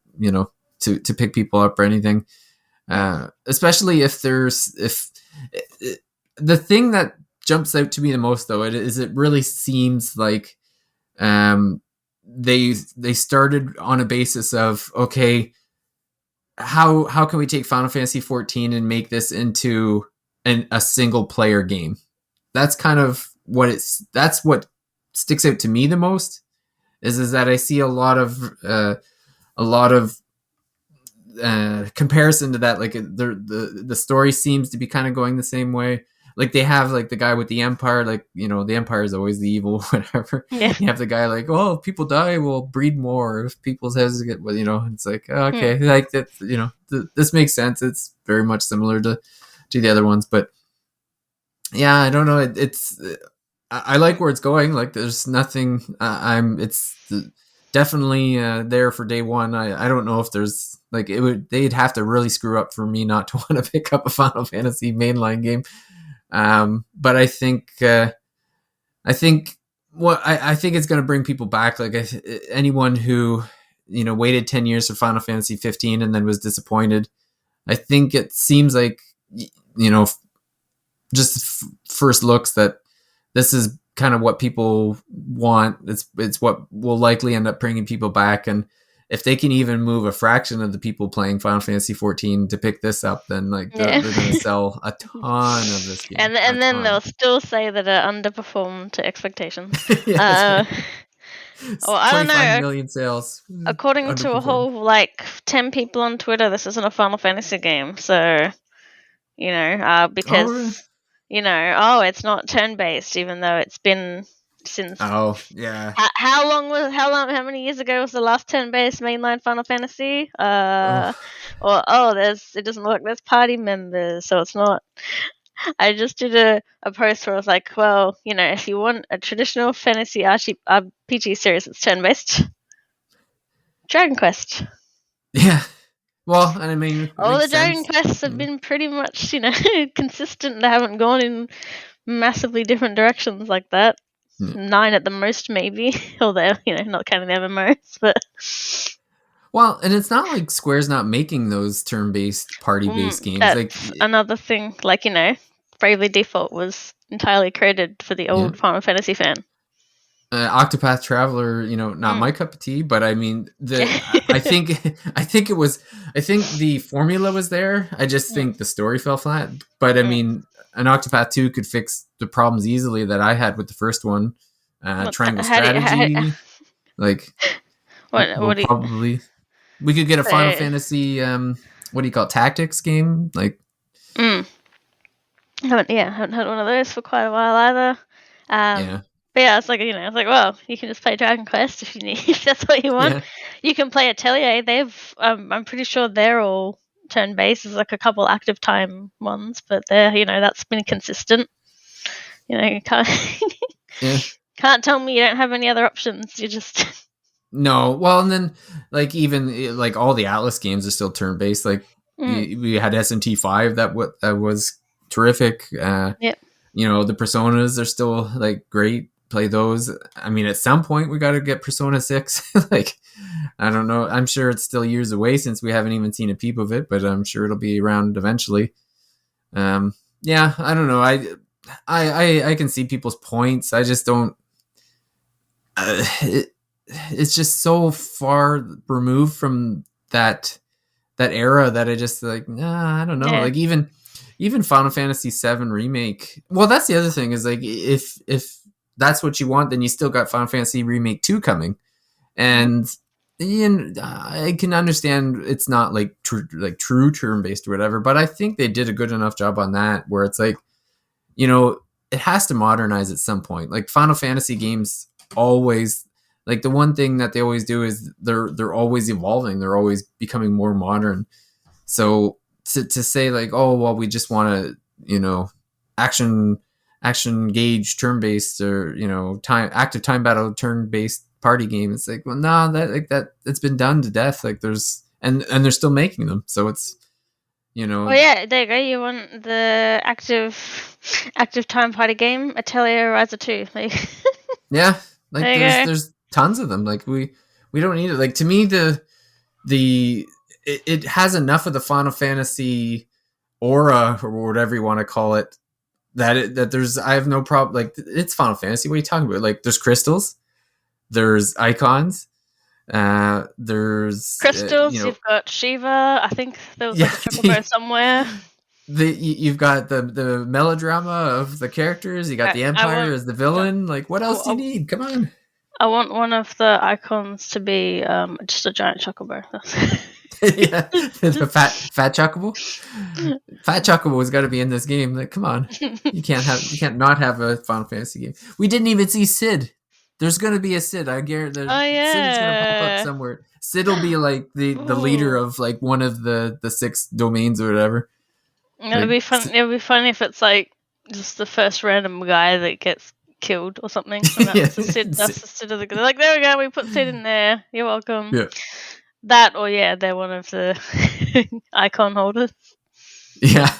pick people up or anything. Especially if the thing that jumps out to me the most though it really seems like they started on a basis of okay, how can we take Final Fantasy 14 and make this into a single player game? That's kind of that's what sticks out to me the most is that I see a lot of comparison to that. Like the story seems to be kind of going the same way. Like they have like the guy with the Empire, like the Empire is always the evil, whatever. Yeah. You have the guy like, oh, if people die, we'll breed more. If people's heads get, it's like okay, like that. This makes sense. It's very much similar to the other ones, but yeah, I don't know. It's I like where it's going. Like there's nothing. It's definitely there for day one. I don't know if there's like they'd have to really screw up for me not to want to pick up a Final Fantasy mainline game. But I think I think it's going to bring people back. Like anyone who waited 10 years for Final Fantasy 15 and then was disappointed. I think it seems like just first looks that this is kind of what people want. It's what will likely end up bringing people back, and if they can even move a fraction of the people playing Final Fantasy 14 to pick this up, then like they're going to sell a ton of this game. And then they'll still say that it underperformed to expectations. Yeah, well, I don't know. 25 million sales. According to a whole like 10 people on Twitter, this isn't a Final Fantasy game. So because it's not turn-based, even though it's been since. Oh yeah. How many years ago was the last turn-based mainline Final Fantasy? It doesn't look like there's party members, so it's not. I just did a post where I was like, well, if you want a traditional fantasy RPG series that's turn-based, Dragon Quest. Yeah. Well, and I mean, all the Dragon Quests have been pretty much, consistent. They haven't gone in massively different directions like that. 9 at the most, maybe. Although, not counting the MMOs, but. Well, and it's not like Square's not making those turn-based, party-based games. That's another thing. Like, Bravely Default was entirely created for the Yeah. old Final Fantasy fan. Octopath Traveler, not my cup of tea, but I mean, I think the formula was there. I just think the story fell flat. But I mean, an Octopath 2 could fix the problems easily that I had with the first one. Triangle strategy, like what do you, we could get a Final so, Fantasy, what do you call it, tactics game, like. haven't had one of those for quite a while either. Yeah. But yeah, it's like well, you can just play Dragon Quest if you need, if that's what you want. Yeah. You can play Atelier. They've, I'm pretty sure they're all turn based. There's like a couple active time ones, but they're, that's been consistent. You can't Yeah. can't tell me you don't have any other options. You just No, well, and then like even like all the Atlas games are still turn based. Like we had SMT5 that was terrific. Yep. The Personas are still like great. Play those. I mean, at some point we got to get Persona 6. Like, I don't know. I'm sure it's still years away since we haven't even seen a peep of it, but I'm sure it'll be around eventually. Yeah, I don't know. I can see people's points. I just don't. It's just so far removed from that era that I just like, I don't know. Yeah. Like even Final Fantasy VII Remake. Well, that's the other thing is like if that's what you want, then you still got Final Fantasy Remake 2 coming, and I can understand it's not like true turn based or whatever, but I think they did a good enough job on that where it's like, it has to modernize at some point. Like Final Fantasy games always, like the one thing that they always do is they're always evolving. They're always becoming more modern. So to say like, oh, well, we just want to, action gauge turn based or, active time battle turn based party game. It's like, well, no, that it's been done to death. Like there's, and they're still making them. So it's, Well, yeah, there you go. You want the active time party game, Atelier Riser 2. Like, yeah, like there's tons of them. Like we don't need it. Like to me, it has enough of the Final Fantasy aura or whatever you want to call it that there's, I have no problem. Like it's Final Fantasy. What are you talking about? Like there's crystals, there's icons. There's crystals. You've got Shiva. I think there was like a chocobo somewhere. You've got the melodrama of the characters. You got the Empire as the villain. Like, what else do you need? Come on. I want one of the icons to be just a giant chocobo. Yeah, the fat chocobo. Fat chocobo has got to be in this game. Like, come on, you can't not have a Final Fantasy game. We didn't even see Sid. There's gonna be a Sid. I guarantee. Sid's gonna pop up somewhere. Sid will be like the leader of like one of the 6 domains or whatever. It'll be fun. It'll be fun if it's like just the first random guy that gets killed or something. And that's the Sid. That's the Sid of the. Like, there we go. We put Sid in there. You're welcome. Yeah. That or they're one of the icon holders. Yeah.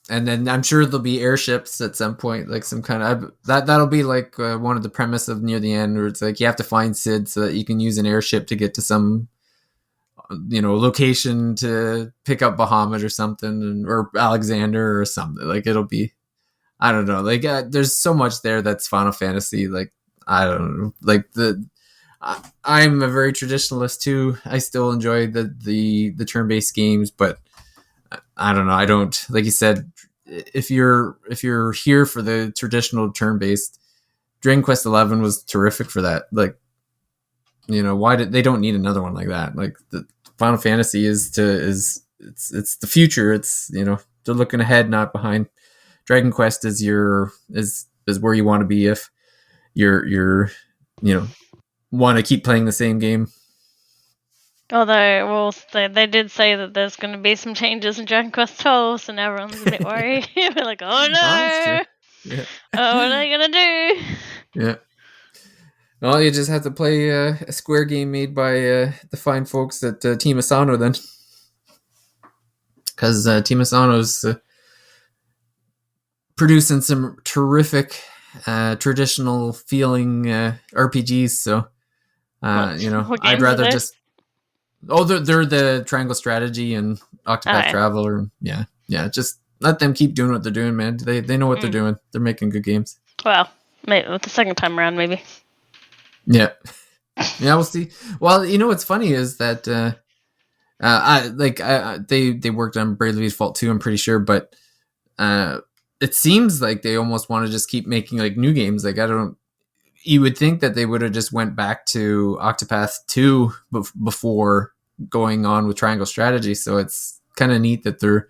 And then I'm sure there'll be airships at some point, like some kind of that'll be like one of the premise of near the end, where it's like you have to find Sid so that you can use an airship to get to some, location to pick up Bahamut or something, or Alexander or something. Like it'll be, I don't know. Like there's so much there that's Final Fantasy. Like I don't know. Like I'm a very traditionalist too. I still enjoy the turn-based games, but I don't know. I don't, like you said, if you're here for the traditional turn-based, Dragon Quest XI was terrific for that. Like, why did they don't need another one like that? Like the Final Fantasy is it's the future. It's, they're looking ahead, not behind. Dragon Quest is where you want to be if you're want to keep playing the same game. Although, they did say that there's going to be some changes in Dragon Quest XII, so now everyone's a bit worried. We're like, oh no! Yeah. Oh, what are they going to do? Yeah. Well, you just have to play a Square game made by the fine folks at Team Asano then. Because Team Asano's producing some terrific traditional feeling RPGs, so I'd rather just... Oh, they're the Triangle Strategy and Octopath Traveler. Yeah, just let them keep doing what they're doing, man. They know what they're doing. They're making good games. Well, maybe with the second time around, maybe. Yeah. Yeah, we'll see. Well, what's funny is that they worked on Bravely Default 2, I'm pretty sure, but it seems like they almost want to just keep making like new games. Like you would think that they would have just went back to Octopath 2 before going on with Triangle Strategy. So it's kind of neat that they're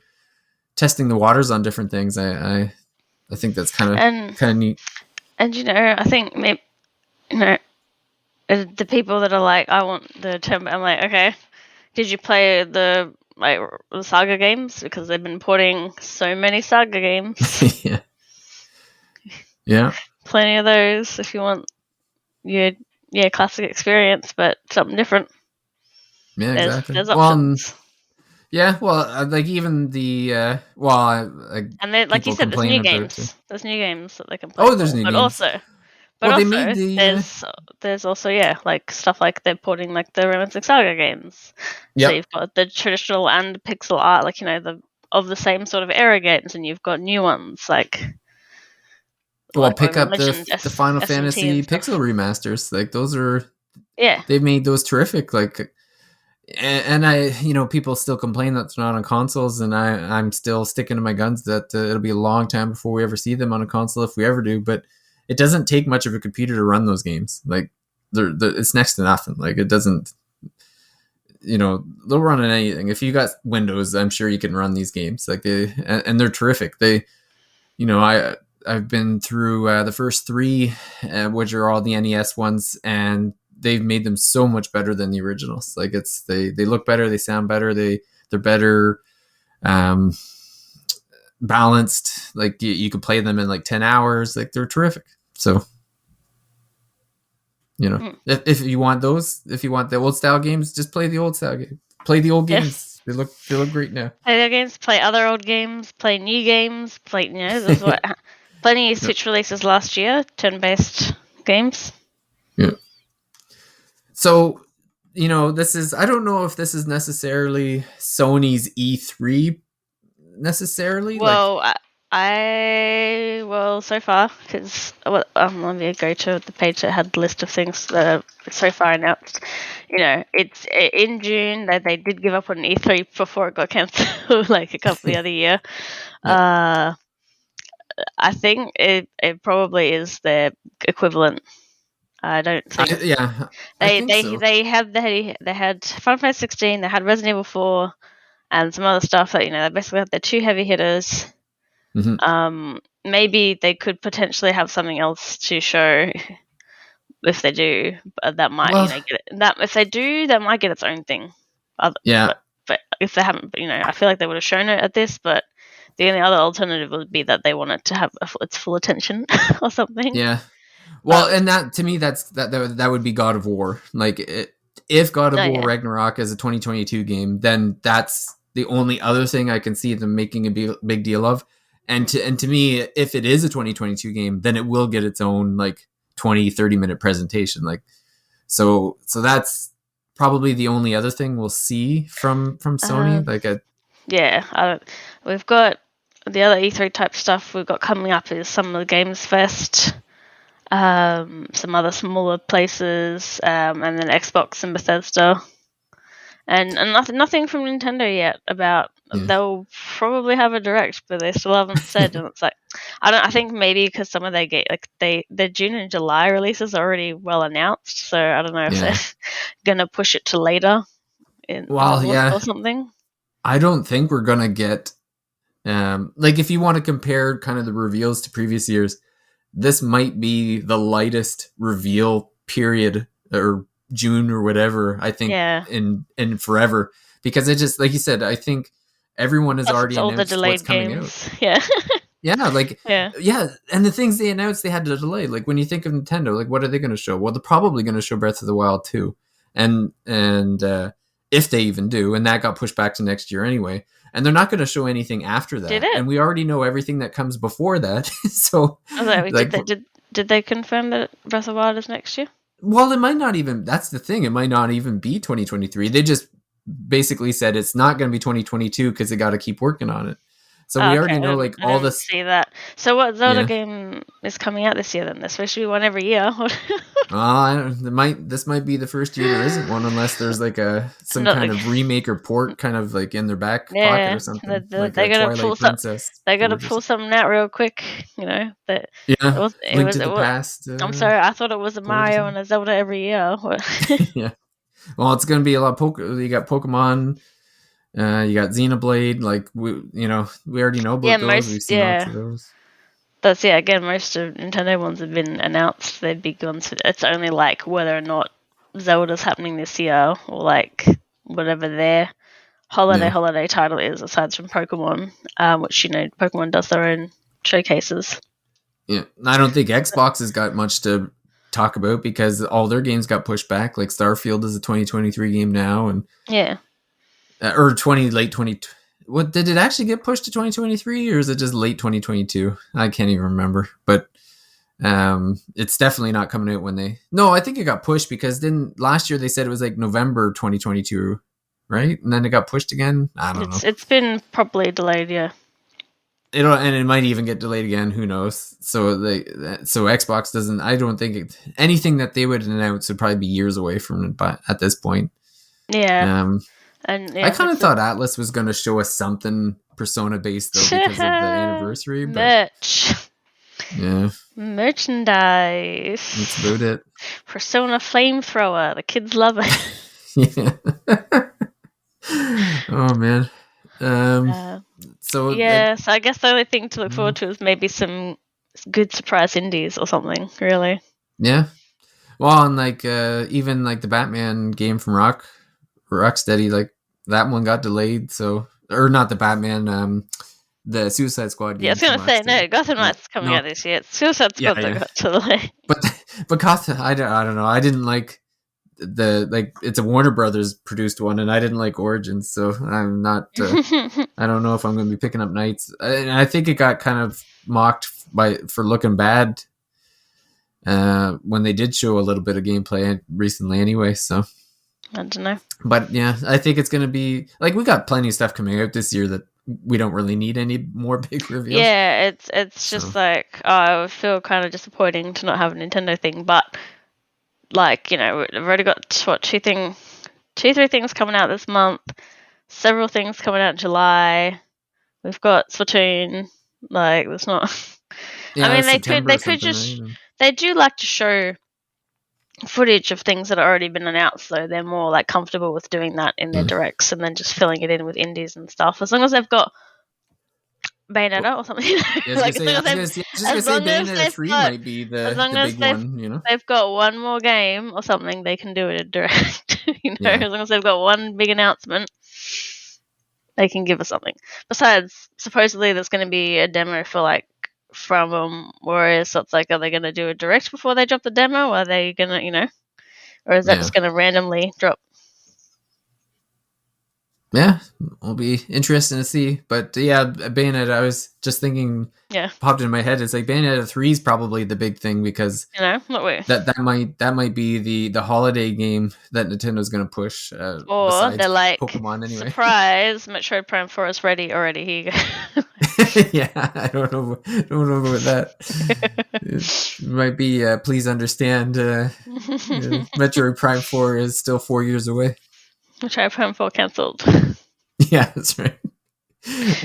testing the waters on different things. I think that's kind of neat. And I think maybe the people that are like, I want the term. I'm like, okay, did you play the Saga games? Because they've been porting so many Saga games. Yeah. Yeah. Plenty of those if you want your classic experience, but something different. Yeah, exactly. There's options. Yeah, well, like even the and then, like you said, there's new games. There's new games that they can play. Oh, there's new games. They made there's also like stuff like they're porting like the Romancing Saga games. Yep. So you've got the traditional and pixel art, like of the same sort of era games, and you've got new ones like. Well, pick up the Final Fantasy pixel remasters. Like those are. Yeah. They've made those terrific. Like. And I, people still complain that it's not on consoles, and I'm still sticking to my guns that it'll be a long time before we ever see them on a console, if we ever do. But it doesn't take much of a computer to run those games. Like, it's next to nothing. Like, it doesn't, they'll run on anything. If you got Windows, I'm sure you can run these games. Like, and they're terrific. I've been through the first 3, which are all the NES ones, and they've made them so much better than the originals. Like they look better, they sound better, they're better balanced. Like you could play them in like 10 hours. Like they're terrific. So if you want the old style games, just play the old style game. Play the old games. They look great now. Play their games, play other old games, play new games, that's what plenty of Switch releases last year, turn-based games. Yeah. So, I don't know if this is necessarily Sony's E3 necessarily. Well, so far, because let me go to the page that had the list of things that are so far announced. It's in June that they did give up on E3 before it got cancelled, like a couple the other year. Yeah. I think it probably is their equivalent. I don't think. They had Final Fantasy 16. They had Resident Evil 4, and some other stuff that they basically had their 2 heavy hitters. Mm-hmm. Maybe they could potentially have something else to show if they do. But that might get it. That if they do, that might get its own thing. But if they haven't, I feel like they would have shown it at this. But the only other alternative would be that they want it to have its full attention or something. Yeah. Well, and that to me, that would be God of War. Like, if God of War Ragnarok is a 2022 game, then that's the only other thing I can see them making a big deal of. And to me, if it is a 2022 game, then it will get its own like 20-30 minute presentation. Like, so that's probably the only other thing we'll see from Sony. We've got the other E3 type stuff we've got coming up is some of the Games Fest. Some other smaller places, and then Xbox and Bethesda, and nothing from Nintendo yet. They'll probably have a direct, but they still haven't said. And it's like I think maybe because some of their their June and July releases are already well announced, so I don't know if they're gonna push it to later or something. I don't think we're gonna get if you want to compare kind of the reveals to previous years. This might be the lightest reveal period, or June or whatever, I think, in forever. Because it just, like you said, I think everyone has already announced what's coming out. Yeah. Yeah. And the things they announced, they had to delay. Like, when you think of Nintendo, like, what are they going to show? Well, they're probably going to show Breath of the Wild 2. And if they even do, and that got pushed back to next year anyway. And they're not going to show anything after that. And we already know everything that comes before that. So, did they confirm that Breath of the Wild is next year? Well, it might not even. That's the thing. It might not even be 2023. They just basically said it's not going to be 2022 because they got to keep working on it. So we Okay, already know like I all didn't this. see that. So what Zelda Yeah. game is coming out this year then? There's supposed to be one every year. This might be the first year there isn't one, unless there's like some Not kind the, of remake or port kind of like in their back pocket or yeah, something, they, like they a gotta pull Twilight some. Princess They gotta port or pull something. something out real quick. That Yeah, it Link was to it the was. Past I'm sorry, I thought it was a port or Mario something. and a Zelda every year. Yeah. Well, it's gonna be a lot of You got Pokemon. You got Xenoblade. Like we already know Yeah, about those. We've most seen lots yeah. of those. That's yeah. Again, most of Nintendo ones have been announced. They're big ones. It's only like whether or not Zelda's happening this year or like whatever their Yeah. holiday title is, aside from Pokemon, which Pokemon does their own showcases. Yeah. I don't think Xbox has got much to talk about because all their games got pushed back. Like Starfield is a 2023 game now, and Yeah, or 20 late 20. What did it actually get pushed to 2023, or is it just late 2022? I can't even remember, but it's definitely not coming out when they. No, I think it got pushed because then last year they said it was like November 2022, right? And then it got pushed again. I don't know. it's been probably delayed. Yeah, And it might even get delayed again. Who knows? So Xbox doesn't. I don't think anything that they would announce would probably be years away from it. But at this point, yeah, um, and I yeah, kind of thought Atlas was going to show us something Persona based though because of the anniversary. But merch, yeah, merchandise, that's about it. Persona flamethrower. The kids love it. Yeah. Oh man. Uh, So yeah, so I guess the only thing to look mm, forward to is maybe some good surprise indies or something. Really. yeah. Well, and like even like the Batman game from Rocksteady, like that one got delayed. So or not the Batman, the Suicide Squad Yeah, I game was from gonna say Rocksteady. no. Gotham Yeah. Knights coming No. out this year. It's Suicide Yeah. Squad that Yeah. got delayed. But but Gotham, I don't know. I didn't like it's a Warner Brothers produced one, and I didn't like Origins, so I'm not. I don't know if I'm going to be picking up Knights. And I think it got kind of mocked for looking bad when they did show a little bit of gameplay recently, anyway. So, I don't know. but yeah, I think it's going to be like we got plenty of stuff coming out this year that we don't really need any more big reveals. Yeah, it's So, just like I would feel kind of disappointing to not have a Nintendo thing, but like we've already got what two, three things coming out this month, several things coming out in July. We've got Splatoon. Like, there's not. I yeah, mean, September they or could something, just right? they do like to show footage of things that have already been announced, though. They're more like comfortable with doing that in their Yeah. directs and then just filling it in with indies and stuff. As long as they've got Bayonetta or something. Yeah, I was gonna Like, as say, long I as was they've, gonna say, I was just gonna as say, long as Bayonetta they've 3 got, might be as long the as big one, you know? they've got one more game or something, they can do it in direct. Yeah, As long as they've got one big announcement, they can give us something. Besides, supposedly there's going to be a demo for like from Warriors. So it's like, are they going to do a direct before they drop the demo? Or are they going to, or is that yeah, just going to randomly drop? yeah. Will be interesting to see. But yeah, Bayonetta. I was just thinking, Yeah, popped in my head. It's like Bayonetta 3 is probably the big thing because not weird. that might be the holiday game that Nintendo's gonna push. Or they're Besides like, Pokemon, anyway. surprise, Metroid Prime 4 is ready already. Here you go. Yeah, I don't know about that. It might be. Please understand. Metroid Prime 4 is still 4 years away. Metroid Prime 4 cancelled. Yeah, that's right.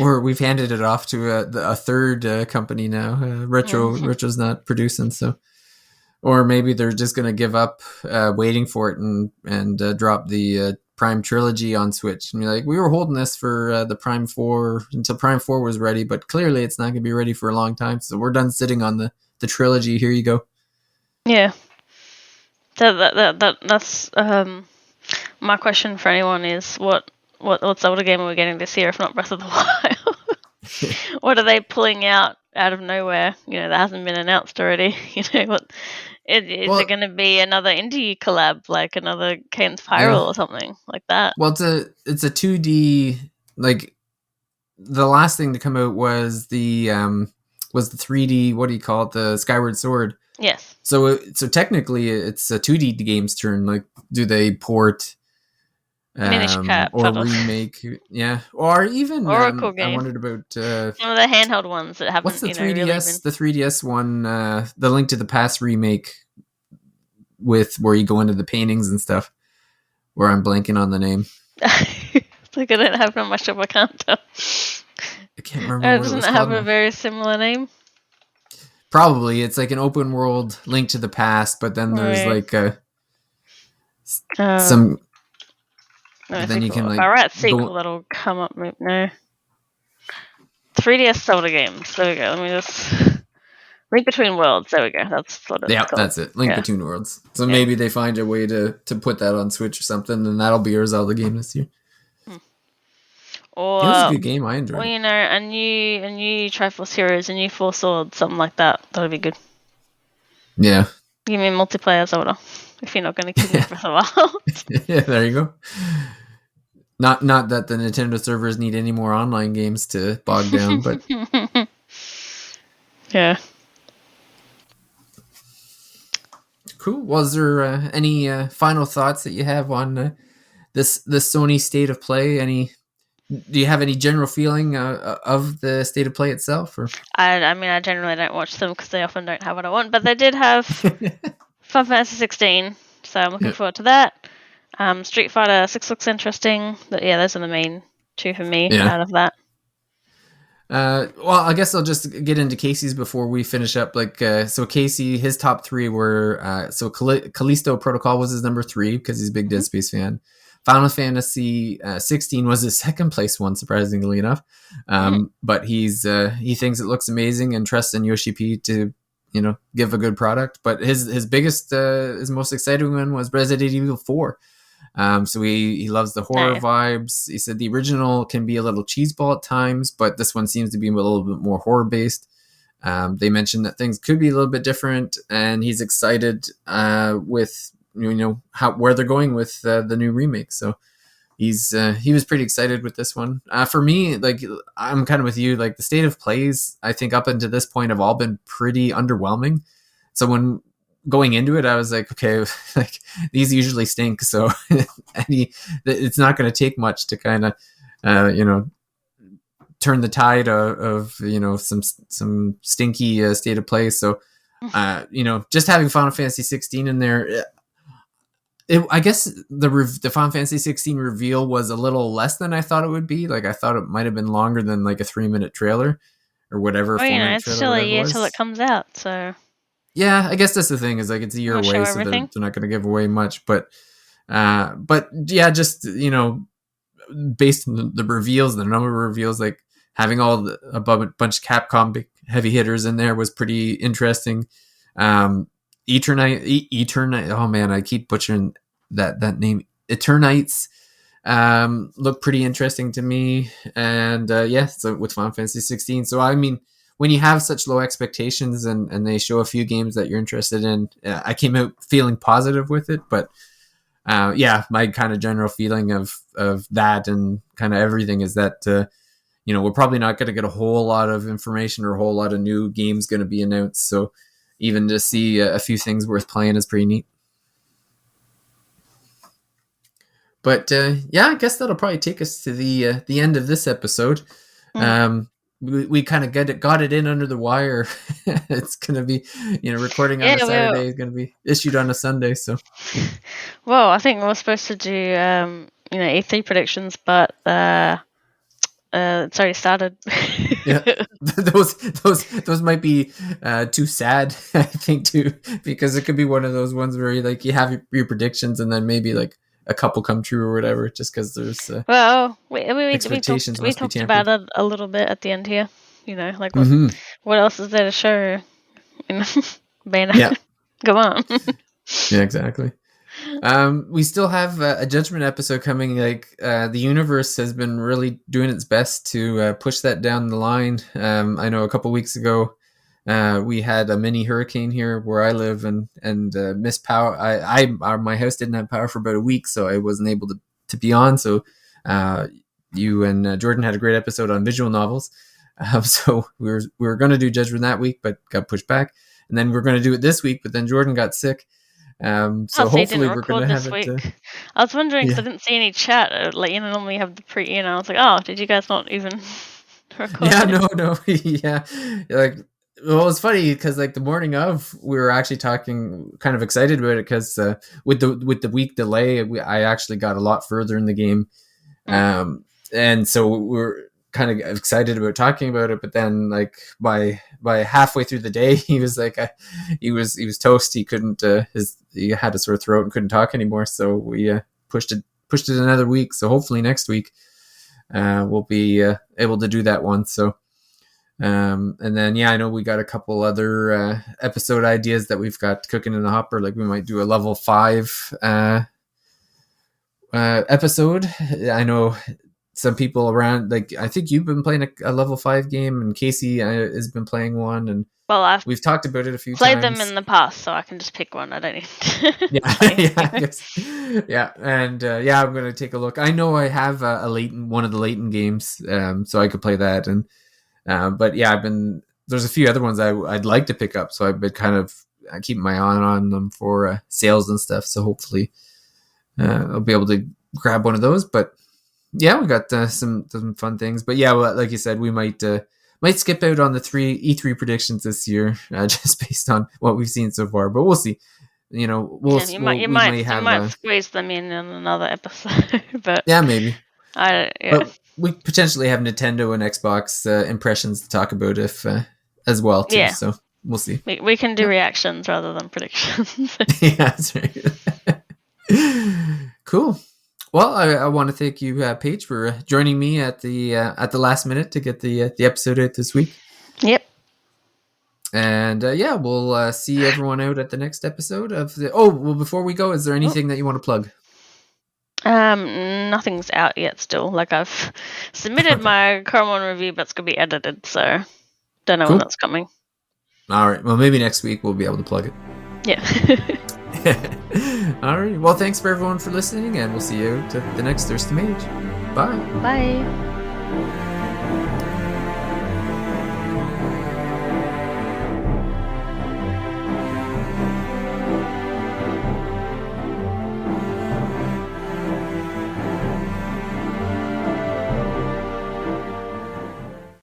Or we've handed it off to a third company now. Retro's not producing, so. Or maybe they're just gonna give up waiting for it and drop the Prime trilogy on Switch and be like, we were holding this for the Prime 4 until Prime 4 was ready, but clearly it's not gonna be ready for a long time, so we're done sitting on the trilogy. Here you go. Yeah. That's my question for anyone is what Zelda game are we getting this year if not Breath of the Wild? What are they pulling out of nowhere? That hasn't been announced already. What is Well, it going to be another indie collab like another Cadence yeah. Spiral or something like that? Well, it's a 2D like the last thing to come out was the 3D. What do you call it? The Skyward Sword. Yes. So technically, it's a 2D game's turn. Like, do they port Minish Cap or puzzle. remake. Yeah, or even Oracle I game. wondered about One of the handheld ones that what's haven't, the really been. 3DS? The 3DS one, the Link to the Past remake with where you go into the paintings and stuff. Where I'm blanking on the name. Like I don't have much of a counter. I can't remember what it Doesn't was it have called a now. very similar name? Probably it's like an open world Link to the Past, but then there's Right. like Uh, some. no, Then you sequel. can If like I write go. sequel, that'll come up. No. 3DS Zelda games. There we go. Let me just Link Between Worlds. There we go. That's what it's Yeah, called. that's it. Link Yeah. Between Worlds. So Yeah. maybe they find a way to put that on Switch or something, and that'll be your Zelda game this year. Or It was a good game. I enjoyed it. a new Triforce Heroes, a new Four Swords, something like that. That'd be good. Yeah. Give me multiplayer Zelda. If you're not going to keep me Breath of the Wild. Yeah, there you go. Not that the Nintendo servers need any more online games to bog down, but yeah. cool. Was there any final thoughts that you have on this Sony State of Play? Do you have any general feeling of the State of Play itself? Or I mean, I generally don't watch them because they often don't have what I want, but they did have Final Fantasy 16, so I'm looking forward to that. Street Fighter 6 looks interesting. But yeah, those are the main two for me out of that. Well, I guess I'll just get into Casey's before we finish up. So Casey, his top three were Callisto Protocol was his number 3 because he's a big Dead Space fan. Final Fantasy 16 was his second place one, surprisingly enough. But he thinks it looks amazing and trusts in Yoshi P to give a good product. But his biggest, his most exciting one was Resident Evil 4. So he loves the horror vibes. He said the original can be a little cheeseball at times, but this one seems to be a little bit more horror based. They mentioned that things could be a little bit different, and he's excited with where they're going with the new remake. So he was pretty excited with this one. For me, like I'm kind of with you. Like the state of plays, I think up until this point have all been pretty underwhelming. So when going into it, I was like, okay, like these usually stink, so it's not going to take much to kind of turn the tide of some stinky state of play. So just having Final Fantasy 16 in there, I guess the Final Fantasy 16 reveal was a little less than I thought it would be. Like I thought it might have been longer than like a 3-minute trailer or whatever. Well, it's still a year till it comes out, so. Yeah, I guess that's the thing is like it's a year away, so they're not going to give away much. But yeah, just based on the reveals, the number of reveals, like having a bunch of Capcom heavy hitters in there was pretty interesting. Eternite. Oh man, I keep butchering that name. Eternites look pretty interesting to me, and so with Final Fantasy 16. So I mean, when you have such low expectations and they show a few games that you're interested in, I came out feeling positive with it. But my kind of general feeling of that and kind of everything is that we're probably not going to get a whole lot of information or a whole lot of new games going to be announced. So even to see a few things worth playing is pretty neat. But I guess that'll probably take us to the end of this episode. We kind of got it in under the wire. It's going to be, recording on a Saturday is going to be issued on a Sunday. So, well, I think we're supposed to do, E3 predictions, but it's already started. Yeah, those might be too sad, I think, too, because it could be one of those ones where you have your predictions and then maybe like a couple come true or whatever, just because there's expectations we talked about it a little bit at the end here. What else is there to show? Bayonetta. Yeah, come on. Yeah, exactly. We still have a Judgment episode coming. The universe has been really doing its best to push that down the line. I know a couple weeks ago we had a mini hurricane here where I live and missed power. My house didn't have power for about a week, so I wasn't able to be on. So you and Jordan had a great episode on visual novels. So we were going to do Judgment that week, but got pushed back. And then we are going to do it this week, but then Jordan got sick. So So you hopefully didn't we're going to record have this it. week. I was wondering because Yeah. I didn't see any chat. Like, normally have the I was like, oh, did you guys not even record Yeah, it? no. Yeah. Like, well, it's funny because like the morning of, we were actually talking, kind of excited about it because with the week delay, I actually got a lot further in the game. Mm. And so we're kind of excited about talking about it, but then like by halfway through the day, he was like, he was toast. He couldn't, he had a sore throat and couldn't talk anymore. So we pushed it another week. So hopefully next week, we'll be able to do that one. So, and then I know we got a couple other episode ideas that we've got cooking in the hopper. Like we might do a level 5 episode. I know some people around, like I think you've been playing a level 5 game, and Casey has been playing one, and Well, I've we've talked about it a few played them times. in the past, so I can just pick one. I don't need to Yeah, play yeah, I anyway. guess. Yeah, and I'm gonna take a look. I know I have a Leighton, one of the Leighton games, so I could play that, and but I've been, there's a few other ones I'd like to pick up, so I've been kind of keeping my eye on them for sales and stuff. So hopefully, I'll be able to grab one of those. But we got some fun things. But well, like you said, we might skip out on the E3 predictions this year, just based on what we've seen so far. But we'll see. You know, we may You have might squeeze them in another episode, but maybe. I yeah. But we potentially have Nintendo and Xbox impressions to talk about if as well too. Yeah. So we'll see. We can do reactions rather than predictions. Yeah, that's right. Cool. Well, I want to thank you, Paige, for joining me at the last minute to get the episode out this week. Yep. And we'll see everyone out at the next episode of the. Oh, well, before we go, is there anything that you want to plug? Nothing's out yet still. Like I've submitted my current one review, but it's gonna be edited, so don't know when that's coming. All right. Well, maybe next week we'll be able to plug it. Yeah. All right. Well, thanks for everyone for listening, and we'll see you to the next Thirsty Mage. Bye. Bye.